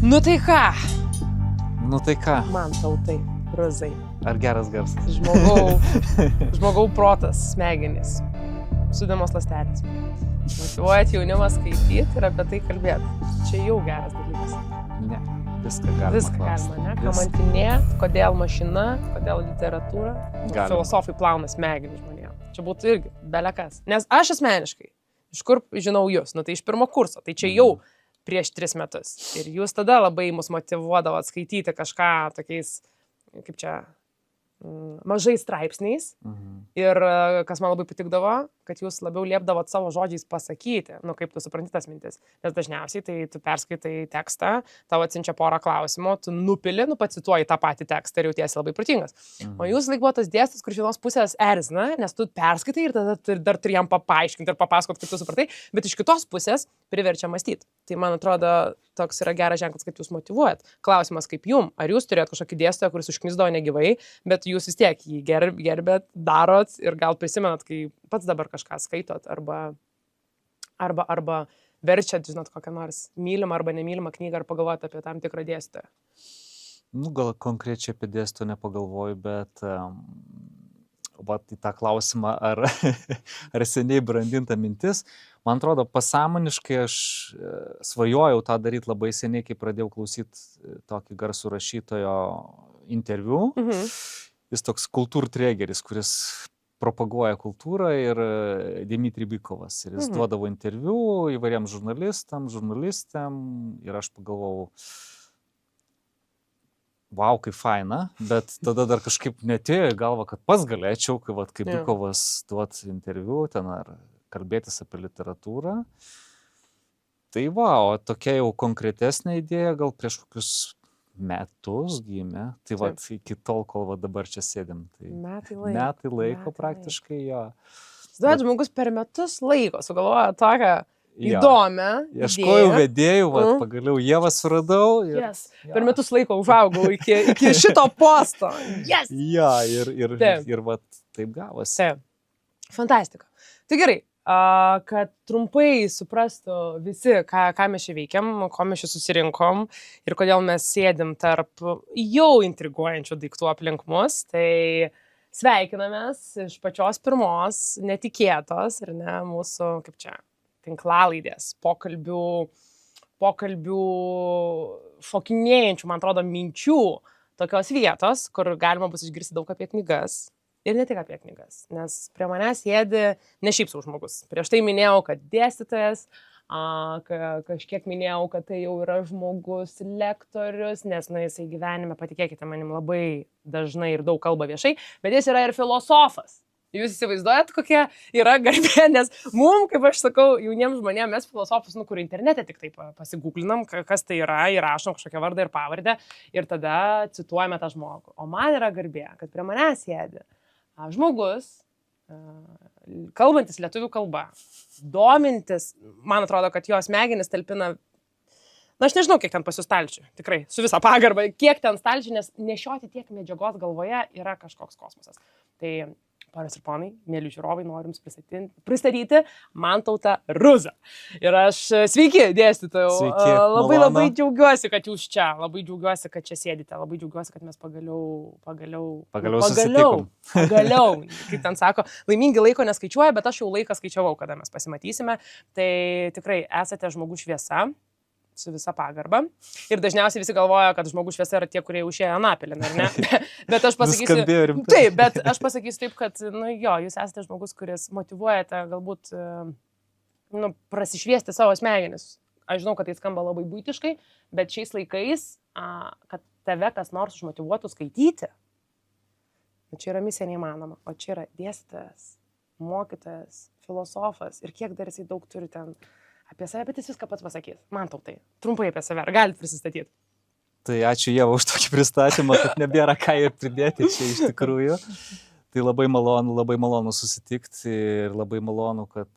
Nu tai ką? Nu tai ką? Man tautai, Ruzai. Ar geras garsas? Žmogau protas, smegenys, sudamos ląstelės. Motyvuojat jaunimą skaityti ir apie tai kalbėti. Čia jau geras dalykas. Ne, viską galima. Viską galima, ne? Kamantinėt, kodėl mašina, kodėl literatūra. Filosofai plauna smegenį žmonėm. Čia būtų irgi belekas. Nes aš asmeniškai, iš kur žinau jūs, nu tai iš pirmo kurso, tai čia jau prieš 3 metus. Ir jūs tada labai mus motyvuodavot skaityti kažką tokiais, kaip čia, mažais straipsniais. Ir kas man labai patikdavo, kad jūs labiau liepdavot savo žodžiais pasakyti, nu kaip tu supranti tas mintis. Nes dažniausiai tai tu perskaitai tekstą, tau atsiunčia porą klausimų, tu nupili, pacituoji tą patį tekstą ir jautiesi labai protingas. O jūs laik buvo tas dėstas, kur iš vienos pusės erzina, nes tu perskaitai ir tada dar turi jam paaiškinti ir papasakoti, kaip tu supratai, bet iš kitos pusės priverčia mąstyti. Tai man atrodo, toks yra geras ženklas, kaip jūs motyvuojat. Klausimas kaip jum, ar jūs turėjot kažkokį dėstytoją, kuris užknisdavo negyvai, bet jūs vis tiek jį gerbėt, darot ir gal prisimenat, kai pats dabar kažką skaitot arba verčiat, žinot, kokią nors mylimą arba nemylimą knygą ar pagalvojat apie tam tikrą dėstytoją. Nu, gal konkrečiai apie dėstytoją nepagalvoju, bet į tą klausimą, ar seniai brandinta mintis, man atrodo, pasąmoniškai aš svajojau tą daryti labai seniai, kai pradėjau klausyti tokį garsų rašytojo interviu. Jis toks kultūrtregeris, kuris propaguoja kultūrą, ir Dmitry Bykovas. Ir jis duodavo interviu įvairiems žurnalistėm ir aš pagalvojau, vau, kaip faina, bet tada dar kažkaip netėjo į galvą, kad pats galėčiau, kai Bykovas duot interviu ten ar kalbėtis apie literatūrą. Tai o tokia jau konkretesnė idėja gal prieš kokius metus gimė. Tai iki tol, kol dabar čia sėdim. Tai metai laiko praktiškai jo. Duot, žmogus per metus laiko sugalvoja tokią įdomią. Ieškojau vedėjų, pagaliau Ievą suradau. Per metus laiko užaugau iki šito posto. Ja, ir taip gavosi. Fantastika. Tai gerai, kad trumpai suprastų visi, ką mes čia veikiam, ko mes čia susirinkom ir kodėl mes sėdim tarp jau intriguojančių daiktų aplink mus, tai sveikinamės iš pačios pirmos netikėtos ir ne mūsų, kaip čia, tinklalaidės, pokalbių šokinėjančių, man atrodo, minčių tokios vietos, kur galima bus išgirsti daug apie knygas. Ir ne tik apie knygas, nes prie manęs sėdi ne šiaip sau žmogus. Prieš tai minėjau, kad dėstytojas, kažkiek minėjau, kad tai jau yra žmogus lektorius, nes jisai gyvenime, patikėkite manim, labai dažnai ir daug kalba viešai, bet jis yra ir filosofas. Jūs įsivaizduojat, kokia yra garbė, nes mum, kaip aš sakau, jauniems žmonėms, mes filosofus, kur internete tik taip pasigūglinam, kas tai yra, įrašom kažkokią vardą ir pavardę ir tada cituojame tą žmogų. O man yra garbė, kad prie manęs sėdi žmogus, kalbantis lietuvių kalba, domintis, man atrodo, kad jo smegenis talpina, aš nežinau, kiek ten pas jūs stalčių, tikrai, su visą pagarbą, kiek ten stalčių, nes nešioti tiek medžiagos galvoje yra kažkoks kosmosas. Tai, ponios ir ponai, mėly žiūrovai, norim pristatyti Mantautą Ruzą. Ir aš, sveiki, dėstytojau, labai džiaugiuosi, kad jūs čia, labai džiaugiuosi, kad čia sėdite, labai džiaugiuosi, kad mes pagaliau susitikom. Pagaliau, kaip ten sako, laimingi laiko neskaičiuoja, bet aš jau laiką skaičiavau, kada mes pasimatysime. Tai tikrai esate žmogus šviesa, su visa pagarba. Ir dažniausiai visi galvoja, kad žmogus šviesa yra tie, kurie užėjo Anapilį, ar ne? Bet aš pasakysiu, taip, bet aš pasakysiu taip, kad, jūs esate žmogus, kuris motyvuojate galbūt, prasišviesti savo smegenis. Aš žinau, kad tai skamba labai buitiškai, bet šiais laikais, kad tave kas nors užmotyvuotų skaityti, čia yra misija neįmanoma, o čia yra dėstytojas, mokytojas, filosofas ir kiek dar jisai daug turi ten apie save, bet jis viską pats pasakys. Mantautai, trumpai apie save, ar galit prisistatyti? Tai ačiū Ieva už tokį pristatymą, kad nebėra ką ir pridėti čia iš tikrųjų. Tai labai malonu susitikti ir labai malonu, kad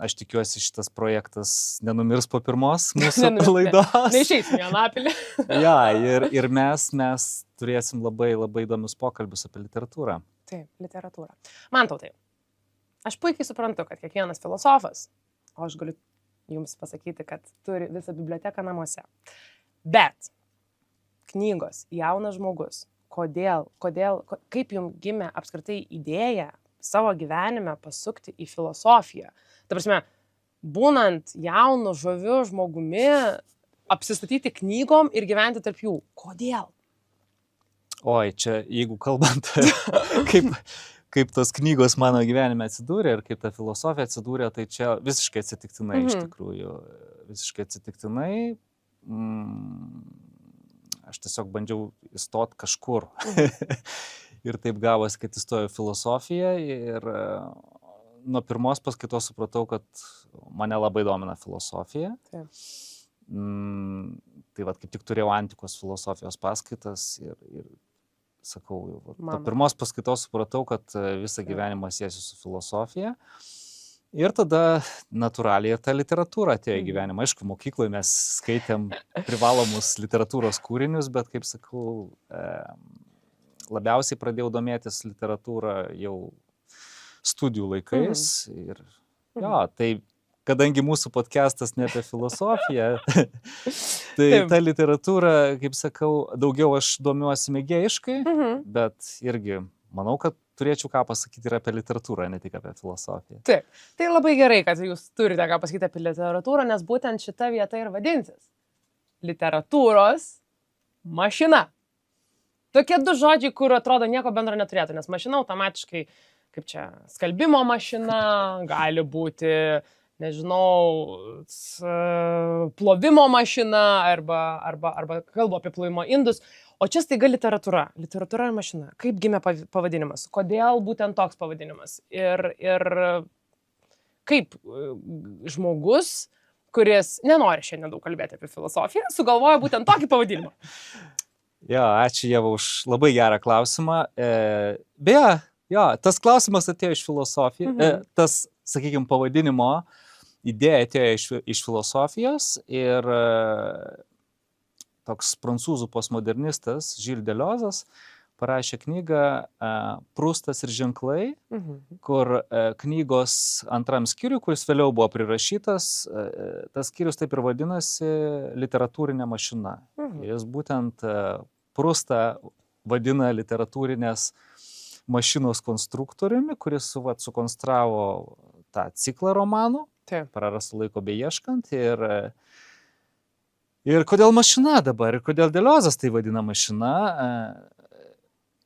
aš tikiuosi šitas projektas nenumirs po pirmos mūsų laidos. Neišeisim į Anapilį. Ja, ir mes turėsim labai įdomius pokalbius apie literatūrą. Taip, literatūrą. Mantautai, aš puikiai suprantu, kad kiekvienas filosofas, o aš galiu jums pasakyti, kad turi visą biblioteką namuose. Bet knygos, jaunas žmogus, kaip jums gimė apskritai idėja savo gyvenime pasukti į filosofiją? Ta prasme, būnant jaunu, žaviu žmogumi, apsistatyti knygom ir gyventi tarp jų. Kodėl? Oi, čia jeigu kalbant, kaip tos knygos mano gyvenime atsidūrė ir kaip ta filosofija atsidūrė, tai čia visiškai atsitiktinai iš tikrųjų. Visiškai atsitiktinai. Aš tiesiog bandžiau įstoti kažkur. Ir taip gavosi, kad įstojau filosofiją ir nuo pirmos paskaitos supratau, kad mane labai domina filosofija. Taip. Tai vat, kaip tik turėjau antikos filosofijos paskaitas ir sakau, po pirmos paskaitos supratau, kad visą gyvenimą siesiu su filosofija. Ir tada natūraliai ta literatūra atėjo į gyvenimą. Aišku, mokykloje mes skaitėm privalomus literatūros kūrinius, bet, kaip sakau, labiausiai pradėjau domėtis literatūrą jau studijų laikais. Ir tai kadangi mūsų podcastas ne apie filosofiją, tai ta literatūra, kaip sakau, daugiau aš domiuosi mėgėjiškai, bet irgi manau, kad turėčiau ką pasakyti ir apie literatūrą, ne tik apie filosofiją. Taip, tai labai gerai, kad jūs turite ką pasakyti apie literatūrą, nes būtent šita vieta ir vadinsis. Literatūros mašina. Tokie du žodžiai, kur atrodo nieko bendro neturėtų, nes mašina automatiškai, kaip čia, skalbimo mašina, gali būti, nežinau, plovimo mašina arba kalbu apie plovimo indus. O čia staiga literatūra. Literatūra ir mašina. Kaip gimė pavadinimas? Kodėl būtent toks pavadinimas? Ir kaip žmogus, kuris nenori šiandien daug kalbėti apie filosofiją, sugalvojo būtent tokį pavadinimą? Jo, ačiū Ieva už labai gerą klausimą. Beje, tas klausimas atėjo iš filosofijos. Tas, sakykime, pavadinimo idėja atėjo iš filosofijos ir toks prancūzų postmodernistas Gilles Deleuze'as parašė knygą Prustas ir ženklai, kur knygos antram skyriui, kuris vėliau buvo prirašytas, tas skyrius taip ir vadinasi literatūrinė mašina. Jis būtent Prustą vadina literatūrinės mašinos konstruktoriumi, kuris sukonstravo tą ciklą romanų, prarastų laiko beieškant. Ir kodėl mašina dabar, ir kodėl Deleuze'as tai vadina mašina,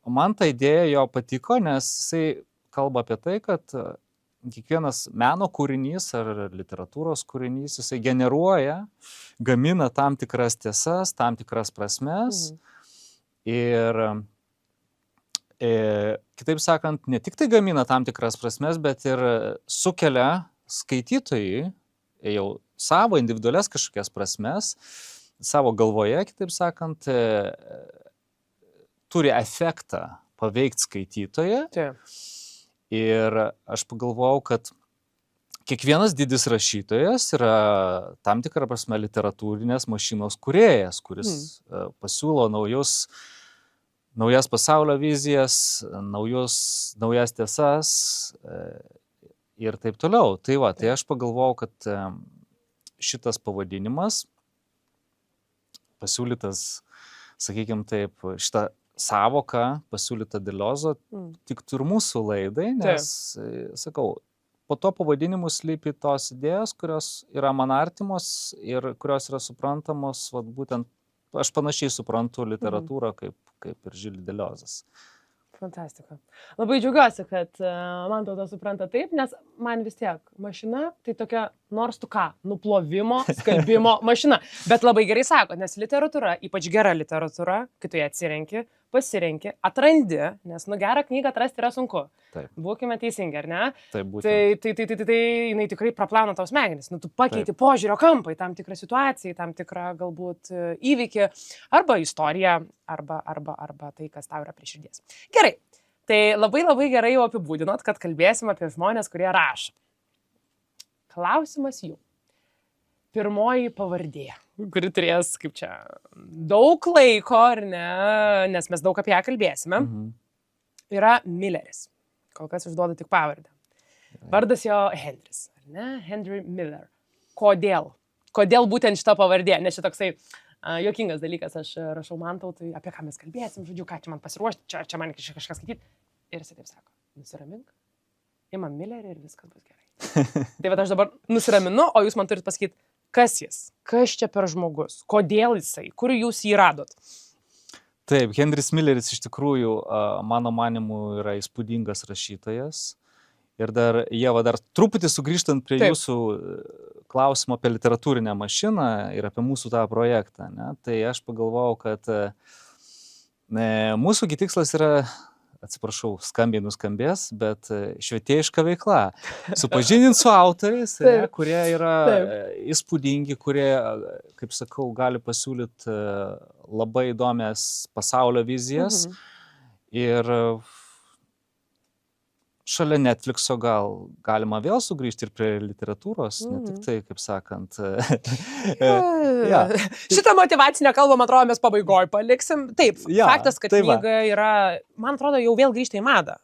man ta idėja jo patiko, nes jisai kalba apie tai, kad kiekvienas meno kūrinys ar literatūros kūrinys, jisai generuoja, gamina tam tikras tiesas, tam tikras prasmes. Ir kitaip sakant, ne tik tai gamina tam tikras prasmes, bet ir sukelia skaitytojui jau savo individualias kažkokias prasmes, savo galvoje, kitaip sakant, turi efektą paveikti skaitytoją. Ir aš pagalvojau, kad kiekvienas didis rašytojas yra tam tikrą prasme literatūrinės mašinos kūrėjas, kuris pasiūlo naujas pasaulio vizijas, naujas tiesas ir taip toliau. Tai aš pagalvojau, kad šitas pavadinimas pasiūlytas, sakykime taip, šitą savoką pasiūlyta Deleuze'o tiktų ir mūsų laidai, nes, sakau, po to pavadinimu slypi tos idėjos, kurios yra man artimos ir kurios yra suprantamos, būtent aš panašiai suprantu literatūrą kaip ir Gilles Deleuze'as. Fantastika. Labai džiaugiuosi, kad man tauta supranta taip, nes man vis tiek mašina tai tokia nors tu ką, nuplovimo, skalbimo mašina. Bet labai gerai sako, nes literatūra, ypač gera literatūra, kai tu ją atsirenki, pasirenki, atrandi, nes gerą knygą atrasti yra sunku. Taip. Būkime teisingi, ar ne? Taip, būtent. Tai jinai tikrai praplauna tau smegenis. Tu pakeiti požiūrio kampą į tam tikrą situaciją, į tam tikrą galbūt įvykį, arba istoriją, arba tai, kas tau yra prie širdies. Gerai. Tai labai gerai jau apibūdinot, kad kalbėsim apie žmonės, kurie rašo. Klausimas jų. Pirmoji pavardė, kuri turės, kaip čia, daug laiko, ar ne, nes mes daug apie ją kalbėsime, yra Milleris. Kol kas išduodu tik pavardę. Vardas jo Henris, ar ne? Henry Miller. kodėl? Kodėl būtent šita pavardė? Nes čia toksai juokingas dalykas, aš rašau Mantautui, apie ką mes kalbėsim, žodžiu, ką čia man pasiruošti, čia man kažką skaityti. Ir jis taip sako, nusiramink, imam Millerį ir viskas bus gerai. Tai va aš dabar nusiraminu, o jūs man turit pasakyti, kas jis, kas čia per žmogus, kodėl jisai, kur jūs jį radot. Taip, Henris Milleris iš tikrųjų, mano manimu, yra įspūdingas rašytojas. Ir dar, Ieva, dar truputį sugrįžtant prie jūsų klausimo apie literatūrinę mašiną ir apie mūsų tą projektą, ne, tai aš pagalvojau, kad mūsų tikslas yra, atsiprašau, skambiai nuskambės, bet švietėjiška veikla. Supažindinti su autoriais, kurie yra įspūdingi, kurie, kaip sakau, gali pasiūlyti labai įdomias pasaulio vizijas. Ir šalia Netflixo galima vėl sugrįžti ir prie literatūros, ne tik tai, kaip sakant. Šitą motyvacinę kalbą, man atrodo, mes pabaigoj paliksim. Taip, faktas, kad knyga yra, man atrodo, jau vėl grįžta į madą.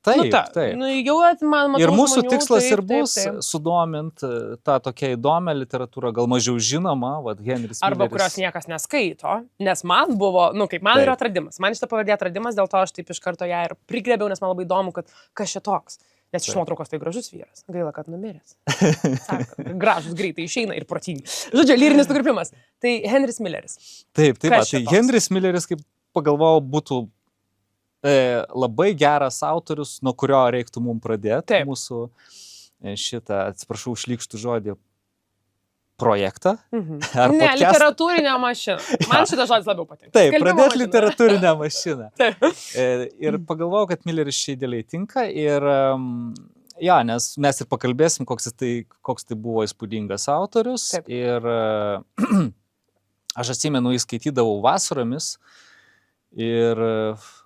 Taip, taip. Jau man ir mūsų žmonių, tikslas taip, ir bus sudominti tą tokią įdomią literatūrą, gal mažiau žinomą, Henris Milleris. Arba kurios niekas neskaito, nes man buvo, kaip man yra atradimas. Man šitą pavardė atradimas, dėl to aš taip iš karto ją ir prigrėbiau, nes man labai įdomu, kad kas čia toks. Nes iš nuotraukos tai gražus vyras. Gaila, kad numiręs. Sako, gražus greitai išeina ir protingi. Žodžiu, lyrinis nukrypimas. Tai Henris Milleris. Taip, tai Henris Milleris, kaip pagalvojau, būtų labai geras autorius, nuo kurio reiktų mums pradėti mūsų šitą, atsiprašau, šlykštų žodį, projektą. Ne, literatūrinę mašiną. Man šitas žodis labiau patinka. Taip, pradėti literatūrinę mašiną. Ir pagalvojau, kad Milleris šiai dėliai tinka ir nes mes ir pakalbėsim, koks tai buvo įspūdingas autorius. Taip. Ir aš atsimenu, jį skaitydavau vasaromis. Ir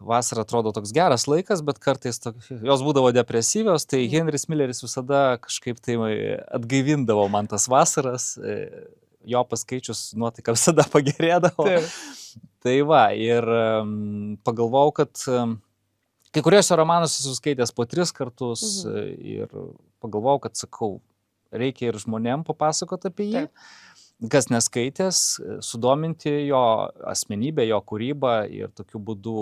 vasara atrodo toks geras laikas, bet kartais jos būdavo depresyvios, tai Henris Milleris visada kažkaip tai atgaivindavo man tas vasaras, jo paskaičius nuotaika visada pagerėdavo. Tai va, ir pagalvojau, kad kai kuriuose romanuose esu skaitęs po 3 kartus ir pagalvojau, kad sakau, reikia ir žmonėm papasakoti apie jį. Kas neskaitęs, sudominti jo asmenybę, jo kūrybą ir tokiu būdu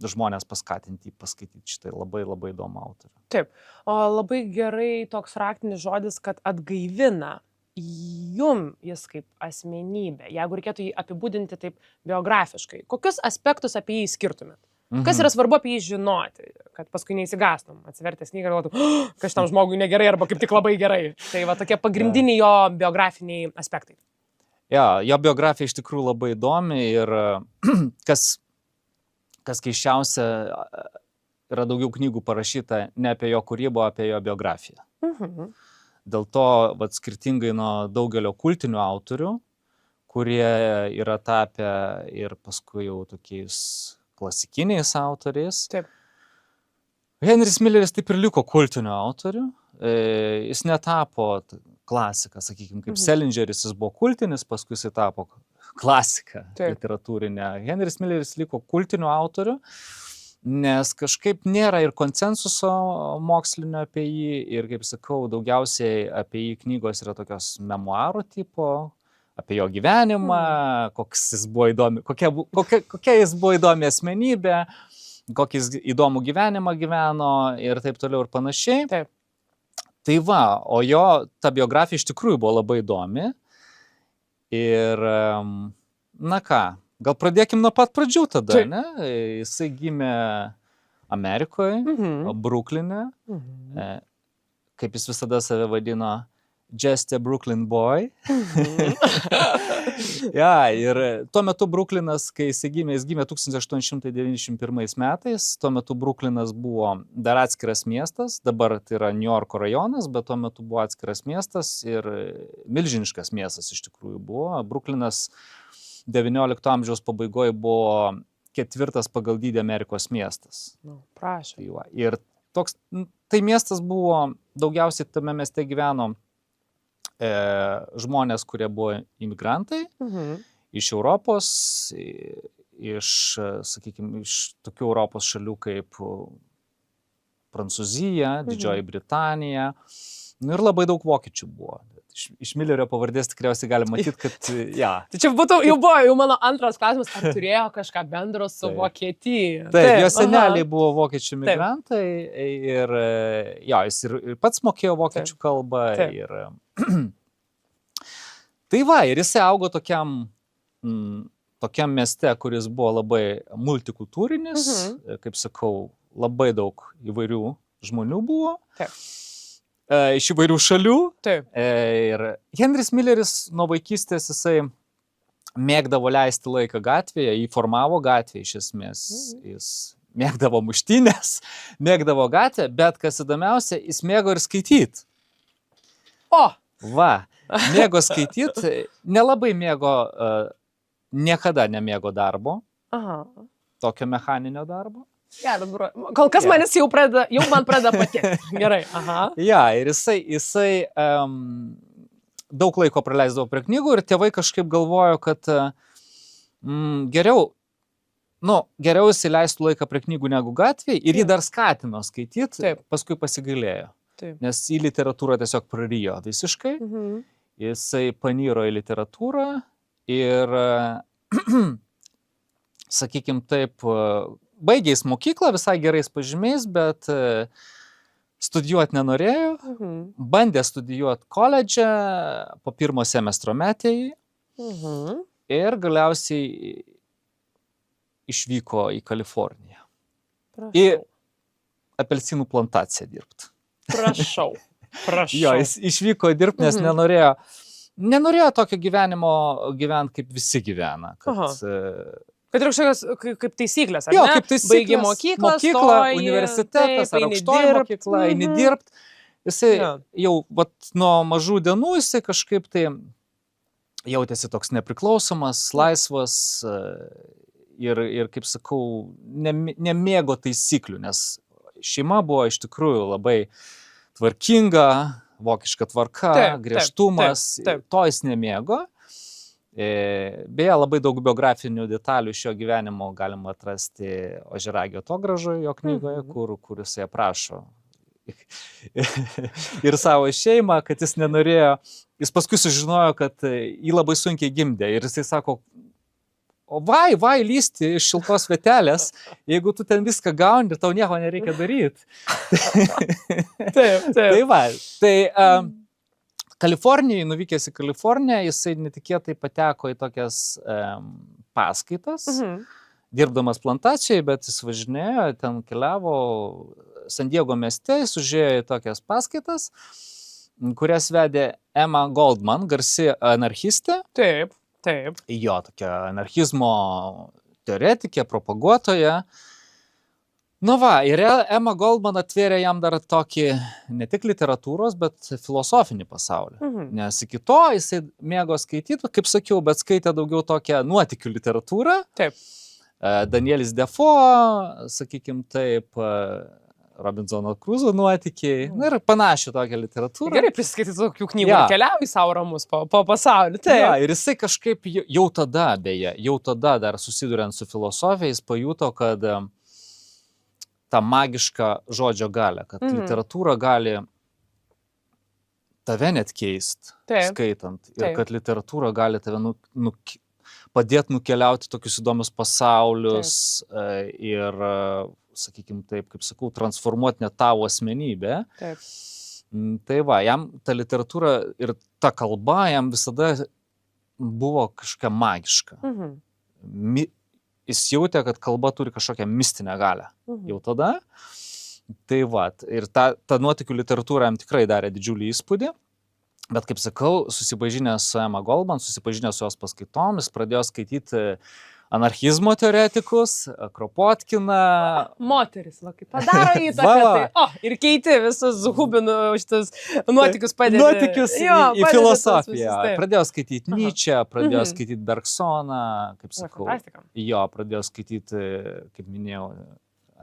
žmonės paskatinti paskaityti šitą labai labai įdomų autorių. Taip, o labai gerai toks raktinis žodis, kad atgaivina jum jis kaip asmenybė. Jeigu reikėtų jį apibūdinti taip biografiškai, kokius aspektus apie jį skirtumėt? Kas yra svarbu apie jį žinoti, kad paskui neįsigastum, atsivertęs knygą ir galvotum, kad šitam žmogui negerai arba kaip tik labai gerai. Tai va tokie pagrindiniai jo biografiniai aspektai. Jo biografija iš tikrųjų labai įdomi ir kas keisčiausia, yra daugiau knygų parašyta ne apie jo kūrybą, apie jo biografiją. Dėl to, skirtingai nuo daugelio kultinių autorių, kurie yra tapę ir paskui jau tokiais klasikiniais autoriais. Taip. Henris Milleris taip ir liko kultiniu autoriu. Jis netapo klasika, sakykime, kaip Selingeris, jis buvo kultinis, paskui jis tapo klasika literatūrinė. Henris Milleris liko kultiniu autoriu, nes kažkaip nėra ir konsensuso mokslinio apie jį ir, kaip sakau, daugiausiai apie jį knygos yra tokios memuarų tipo, apie jo gyvenimą, koks jis buvo įdomi, kokia jis buvo įdomi asmenybė, kokį jis įdomų gyvenimą gyveno ir taip toliau ir panašiai. Taip. Tai va, o jo ta biografija iš tikrųjų buvo labai įdomi. Ir, gal pradėkim nuo pat pradžių tada, ne? Jisai gimė Amerikoje, Brukline, kaip jis visada save vadino, Just a Brooklyn boy. Ir tuo metu Bruklinas, kai jis gimė 1891 metais, tuo metu Bruklinas buvo dar atskiras miestas, dabar tai yra New Yorko rajonas, bet tuo metu buvo atskiras miestas ir milžiniškas miestas iš tikrųjų buvo. Bruklinas XIX amžiaus pabaigoje buvo 4. pagal dydį Amerikos miestas. Prašau. Ir tai miestas buvo, daugiausiai tame mieste gyveno žmonės, kurie buvo imigrantai iš Europos, sakykime, iš tokių Europos šalių kaip Prancūzija, Didžioji Britanija, ir labai daug vokiečių buvo. iš Millerio pavardės tikriausiai galima matyti, kad ja. Tai čia jau mano antras klausimas, ar turėjo kažką bendro su Vokietija? Taip, jo seneliai buvo vokiečių migrantai ir jo, jis ir pats mokėjo vokiečių kalbą. Ir, tai va, ir jisai augo tokiam mieste, kuris buvo labai multikultūrinis, kaip sakau, labai daug įvairių žmonių buvo. Taip. Iš įvairių šalių. Taip. Ir Henris Milleris nuo vaikystės jisai mėgdavo leisti laiką gatvėje, jį formavo gatvėje iš esmės. Jis mėgdavo muštynės, mėgdavo gatvę, bet kas įdomiausia, jis mėgo ir skaityti. O! Va, mėgo skaityti, nelabai mėgo, niekada nemėgo darbo, tokio mechaninio darbo. Geras, bro. Kol kas manis jau man pradeda patikti. Gerai, Ja, ir jisai daug laiko praleisdavo prie knygų ir tėvai kažkaip galvojo, kad geriau jisai leistų laiką prie knygų negu gatvėje ir jį dar skatino skaityti, paskui pasigailėjo. Nes į literatūrą tiesiog prarijo visiškai. Jisai paniro į literatūrą ir, sakykime taip, baigė jis mokyklą visai gerais pažymiais, bet studijuoti nenorėjo. Bandė studijuoti koledže po pirmo semestro metėjai ir galiausiai išvyko į Kaliforniją. Į apelsinų plantaciją dirbti. Prašau. Jo, jis išvyko dirbti, nes nenorėjo tokio gyvenimo gyventi, kaip visi gyvena. Kad ir kažkokios kaip taisyklės, ar jo, ne? Kaip taisyklės, baigi mokyklą, universitetas ar aukštoji mokykla, eini dirbt. Jisai jau nuo mažų dienų jisai kažkaip tai jautėsi toks nepriklausomas, laisvas ir kaip sakau, nemėgo taisyklių, nes šeima buvo iš tikrųjų labai tvarkinga, vokiška tvarka, griežtumas, to jis nemėgo. Beje, labai daug biografinių detalių šio gyvenimo galima atrasti Ožiaragio atogražoje jo knygoje, kur jisai aprašo ir savo šeimą, kad jis nenorėjo, jis paskui sužinojo, kad jį labai sunkiai gimdė ir jisai sako, o vai, lysti iš šiltos vietelės, jeigu tu ten viską gauni ir tau nieko nereikia daryti. Taip. Tai va, Kalifornijai, nuvykęs į Kaliforniją, jisai netikėtai pateko į tokias paskaitas, dirbdamas plantacijai, bet jis važinėjo, ten keliavo San Diego mieste, jis užėjo į tokias paskaitas, kurias vedė Emma Goldman, garsi anarchistė. Taip. Jo, tokia anarchizmo teoretikė, propaguotoja. Nu va, ir Emma Goldman atvėrė jam dar tokį ne tik literatūros, bet filosofinį pasaulį. Nes iki to jisai mėgo skaityti, kaip sakiau, bet skaitė daugiau tokią nuotykių literatūrą. Taip. Danielis Defoe, sakykim taip, Robinsono Kruzo nuotykiai, ir panašią tokią literatūrą. Gerai prisiskaityti tokių knygų ir keliauji savo ramus po pasaulį. Ja, ir jisai kažkaip jau tada dar susiduriant su filosofija, jis pajuto, kad tą magišką žodžio galią, kad literatūra gali tave net keist, skaitant, ir kad literatūra gali tave padėti nukeliauti tokius įdomius pasaulius ir, sakykime taip, kaip sakau, transformuoti net tavo asmenybę. Tai va, jam ta literatūra ir ta kalba jam visada buvo kažkokia magiška. Jis jautė, kad kalba turi kažkokią mistinę galią. Jau tada. Tai va, ir ta nuotykių literatūra jam tikrai darė didžiulį įspūdį. Bet, kaip sakau, susipažinęs su Emma Goldman, susipažinęs su jos paskaitom, jis pradėjo skaityti anarchizmo teoretikus, Kropotkiną. Moteris, kaip padaro įtaką. Ir keiti visus Hubinų šitas nuotykius padėti. Nuotykius į filosofiją. Pradėjo skaityti Nyčę, pradėjo skaityti Bergsoną, kaip sakau. Jo, pradėjo skaityti, kaip minėjau,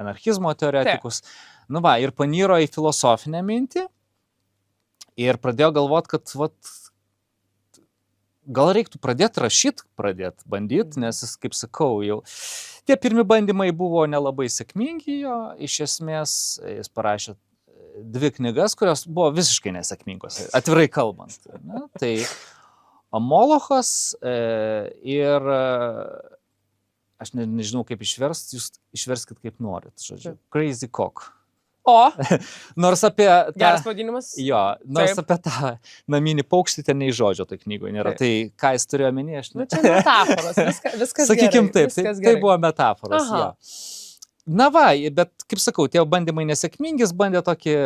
anarchizmo teoretikus. Nu va, ir paniro į filosofinę mintį ir pradėjo galvoti, kad gal reiktų pradėti rašyti, bandyti, nes jis, kaip sakau, jau tie pirmi bandymai buvo nelabai sėkmingi jo, iš esmės jis parašė dvi knygas, kurios buvo visiškai nesėkmingos, atvirai kalbant. Ne? Tai Molochas ir aš nežinau kaip išverst, jūs išverskit kaip norit, žodžiu. Crazy Cock. O, Nors apie tą... geras pavadinimas. Jo, nors apie tą naminį paukštį ten nei žodžio toj knygoje nėra. Taip. Tai ką jis turėjo omenyje, aš Nu, čia metaforos, viskas Sakykim gerai. taip, tai buvo metaforos. Aha. Jo. Na va, bet kaip sakau, tie bandymai nesėkmingi, jis bandė tokį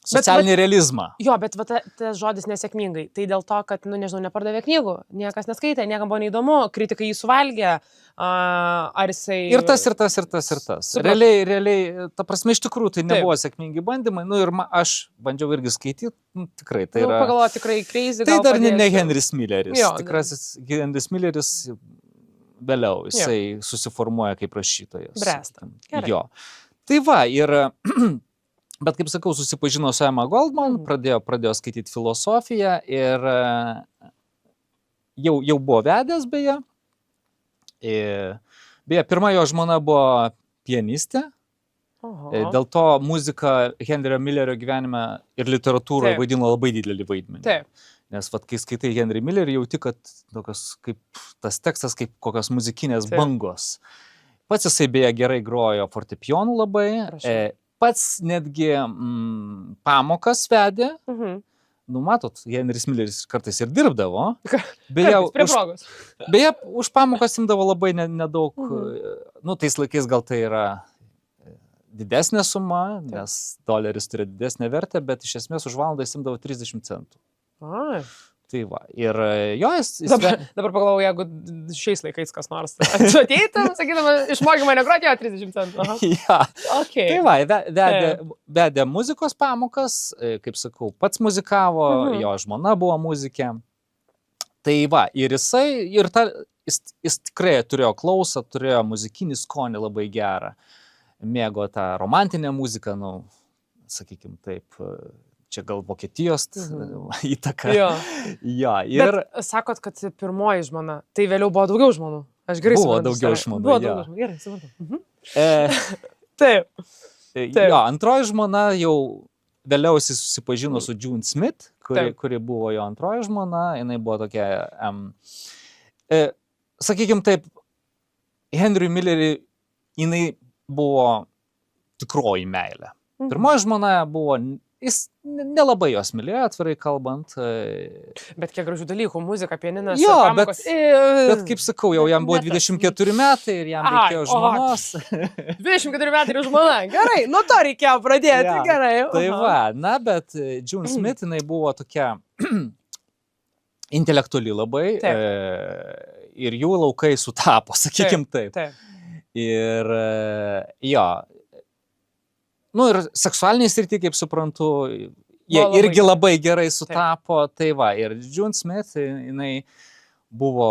socialinį realizmą. Jo, bet va, tas žodis nesėkmingai. Tai dėl to, kad, nu, nežinau, nepardavė knygų, niekas neskaitė, niekam buvo neįdomu, kritikai jį suvalgė, ar jisai... Ir tas. Realiai, ta prasme, iš tikrųjų, tai nebuvo sėkmingi bandymai. Nu ir aš bandžiau irgi skaityti, nu, tikrai tai yra... Pagalvoju, tikrai crazy. Tai dar ne padėsiu. Henris Milleris. Jo, Tikrasis Henris Milleris vėliau, jisai susiformuoja kaip rašytojas. Bręsta. Gerai. Jo. Tai va, ir... Bet, kaip sakau, susipažino su Emma Goldman, pradėjo skaityti filosofiją ir jau buvo vedęs, beje. Beje, pirma jo žmona buvo pianistė. Oho. Dėl to muzika Henrio Millerio gyvenime ir literatūroje vaidino labai didelį vaidmenį. Taip. Nes, kai skaitai Henry Millerį, jauti, kad kaip tas tekstas kaip kokios muzikinės bangos. Pats jisai beje gerai grojo fortepijonu labai. Pats netgi pamokas vedė. Nu, matot, Henris Milleris kartais ir dirbdavo. Beje, už pamokas imdavo labai nedaug. Nu, tais laikais gal tai yra didesnė suma, nes doleris turi didesnę vertę, bet iš esmės už valandą jis imdavo 30 centų. Ai. Tai va, ir jo, jis... Dabar pagalvoju, jeigu šiais laikais kas nors ateitum, sakydama, išmoky mane groti, jo, 30 centų. Ja. Okay. Tai va, vedė muzikos pamokas, kaip sakau, pats muzikavo, jo žmona buvo muzikė. Tai va, ir jis tikrai turėjo klausą, turėjo muzikinį skonį labai gerą. Mėgo tą romantinę muziką, nu, sakykim taip... Čia gal Vokietijos įtaka. Jo. Ja, ir... Bet sakot, kad pirmoji žmona, tai vėliau buvo daugiau žmonų. Aš gerai suprantu. Daugiau žmonų. Buvo daugiau žmonų, gerai suprantu. Taip. Jo, antroji žmona jau vėliau susipažino su June Smith, kuri buvo jo antroji žmona. Jinai buvo tokia, sakykim taip, Henry Milleriui jinai buvo tikroji meilė. Pirmoji žmona buvo... Jis nelabai jos mylėjo, atvirai kalbant. Bet kiek gražių dalykų, muzika, pianinas. Jo, bet kaip sakau, jau jam buvo 24 metai ir jam reikėjo žmonos. 24 metai ir žmona, gerai, nuo to reikėjo pradėti, gerai. Tai va, na, bet June Smith, jinai buvo tokia intelektuali labai ir jų laukai sutapo, sakykim taip. Ir jo, nu ir seksualiniai srity, kaip suprantu, jie irgi labai gerai sutapo. Tai va, ir June Smith, jinai buvo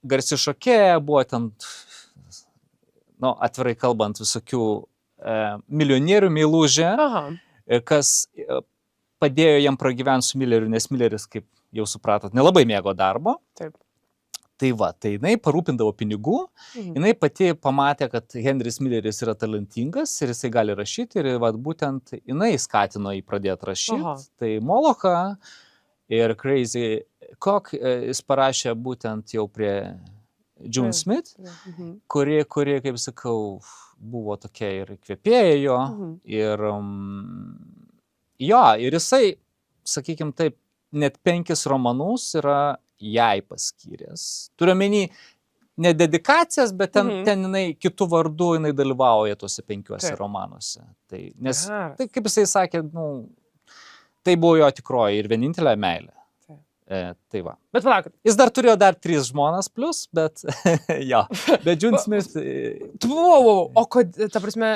garsi šokėja, buvo ten, nu, atvirai kalbant, visokių milijonierių meilužė, kas padėjo jam pragyventi su Milleriu, nes Milleris, kaip jau supratot, nelabai mėgo darbo. Taip. Tai va, tai jinai parūpindavo pinigų, jinai pati pamatė, kad Henris Milleris yra talentingas ir jisai gali rašyti ir va, būtent jinai skatino jį pradėti rašyti. Tai Molochą ir Crazy Cock jis parašė būtent jau prie June Smith, kuri, kaip sakau, buvo tokia ir įkvėpėja jo. Ir jo, ir jisai, sakykim taip, net 5 romanus yra jai paskyręs. Turiu omeny ne dedikacijas, bet ten jinai kitų vardų jinai dalyvauja tuose 5 romanuose. Tai, nes, tai kaip jisai sakė, nu, tai buvo jo tikroji ir vienintelė meilė. Tai va. Bet palaukit. Jis dar turėjo dar 3 žmonas plus, bet jo. Bet June Smith... O ta prasme,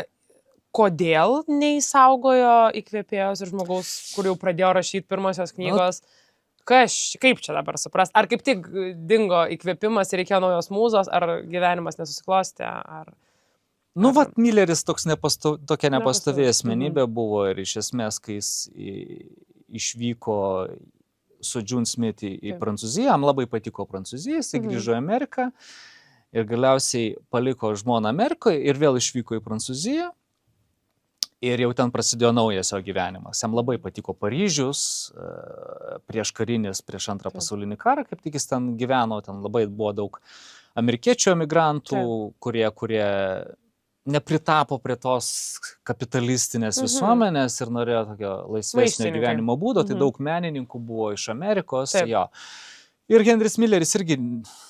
kodėl neįsaugojo įkvėpėjos ir žmogaus, kur jau pradėjo rašyti pirmosios knygos? Kaip čia dabar suprast? Ar kaip tik dingo įkvėpimas ir reikėjo naujos mūzos, ar gyvenimas nesusiklostė, ar... Nu, vat, Milleris tokia nepastovi asmenybė buvo ir iš esmės, kai jis išvyko su June Smith į Prancūziją, jam labai patiko Prancūzija, jis grįžo į Ameriką ir galiausiai paliko žmoną Amerikoje ir vėl išvyko į Prancūziją. Ir jau ten prasidėjo naujas jo gyvenimas. Jam labai patiko Paryžius, prieš antrą pasaulinį karą, kaip tik jis ten gyveno, ten labai buvo daug amerikiečių emigrantų, kurie nepritapo prie tos kapitalistinės visuomenės ir norėjo tokio laisvesnio gyvenimo būdo, tai daug menininkų buvo iš Amerikos. Jo. Ir Henris Milleris irgi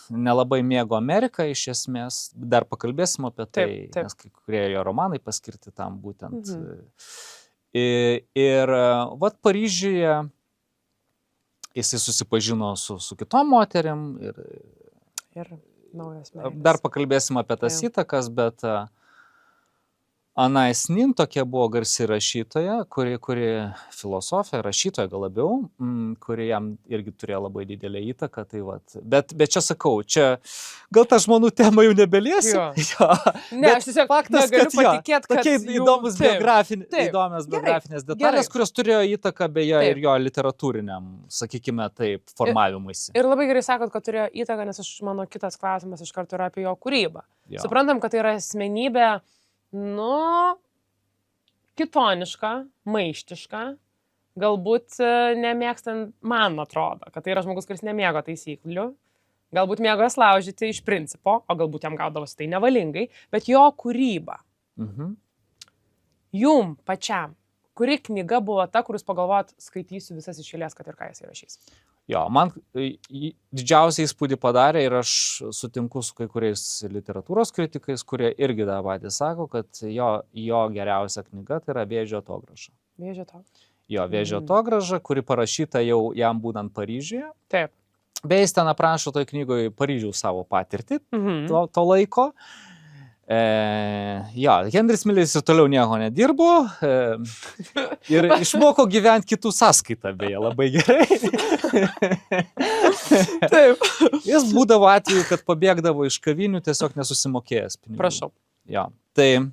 nelabai mėgo Ameriką iš esmės, dar pakalbėsim apie tai, nes kai kurie jo romanai paskirti tam būtent. Ir vat Paryžiuje jisai susipažino su kitom moteriam ir naujas meilės. Dar pakalbėsim apie tas įtakas, bet Anais Nin tokia buvo garsi rašytoja, kuri filosofė, rašytoja gal labiau, kuri jam irgi turėjo labai didelę įtaką. Tai vat. Bet čia sakau, gal tą žmonių temą jau nebeliesiu. Ne, aš tiesiog faktas, negaliu patikėti, kad tokie įdomios biografinės detalės, kurios turėjo įtaką beje ir jo literatūriniam, sakykime taip, formavimuisi. Ir labai gerai sakot, kad turėjo įtaką, nes mano kitas klausimas iš karto yra apie jo kūrybą. Suprantam, kad tai yra asmenybė, kitoniška, maištiška, galbūt nemėgstant, man atrodo, kad tai yra žmogus, kuris nemėgo taisyklių, galbūt mėgo jas laužyti iš principo, o galbūt jam gaudavosi tai nevalingai, bet jo kūryba. Jum pačiam, kuri knyga buvo ta, kuris pagalvojot, skaitysiu visas iš eilės, kad ir ką jis įrašys? Jo, man didžiausią įspūdį padarė ir aš sutinku su kai kuriais literatūros kritikais, kurie irgi tą patį sako, kad jo geriausia knyga tai yra Vėžio atograža. Vėžio atograža. Jo, Vėžio atograža, kuri parašyta jau jam būnant Paryžiuje. Taip. Beje, jis ten aprašo toj knygoje Paryžiaus savo patirtį to laiko. Henris Milleris ir toliau nieko nedirbo ir išmoko gyventi kitų sąskaitą, beje, labai gerai. Taip. Jis būdavo atveju, kad pabėgdavo iš kavinių tiesiog nesusimokėjęs pinigų. Prašau. Jo, tai...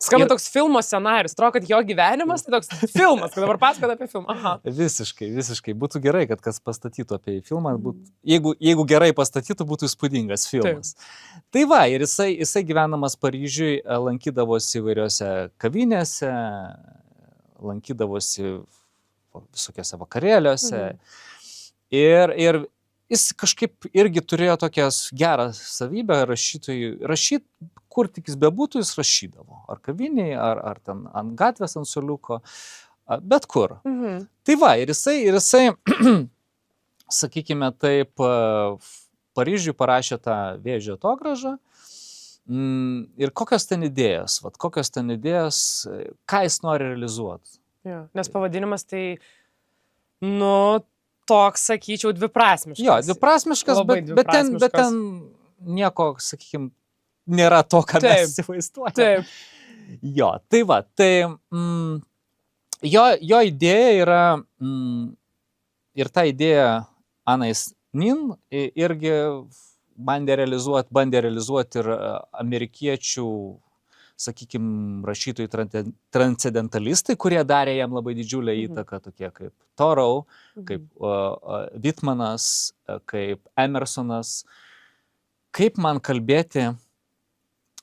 Skamba toks filmo scenarius, atrodo, kad jo gyvenimas tai toks filmas, kad dabar pasakot apie filmą. Aha. Visiškai. Būtų gerai, kad kas pastatytų apie filmą. Jeigu gerai pastatytų, būtų įspūdingas filmas. Taip. Tai va, ir jisai gyvenamas Paryžiui lankydavosi įvairiose kavinėse, lankydavosi visokiose vakarėliuose. Ir jis kažkaip irgi turėjo tokias gerą savybę rašyti, kur tik jis bebūtų, jis rašydavo. Ar kavinėje, ar ten ant gatvės, ant suoliuko, bet kur. Tai va, ir jisai sakykime taip, Paryžiui parašė tą Vėžio atogražą. Ir kokios ten idėjos, ką jis nori realizuoti. Nes pavadinimas tai, toks, sakyčiau, dviprasmiškas. Jo, dviprasmiškas, bet ten nieko, sakykime, nėra to, ką mes įsivaizduojame. Taip. Jo, tai va, jo idėja yra, ir ta idėja Anais Nin irgi bandė realizuoti ir amerikiečių, sakykime, rašytojai transcendentalistai, kurie darė jam labai didžiulę įtaką, tokie kaip Thoreau, kaip Whitmanas, kaip Emersonas. Kaip man kalbėti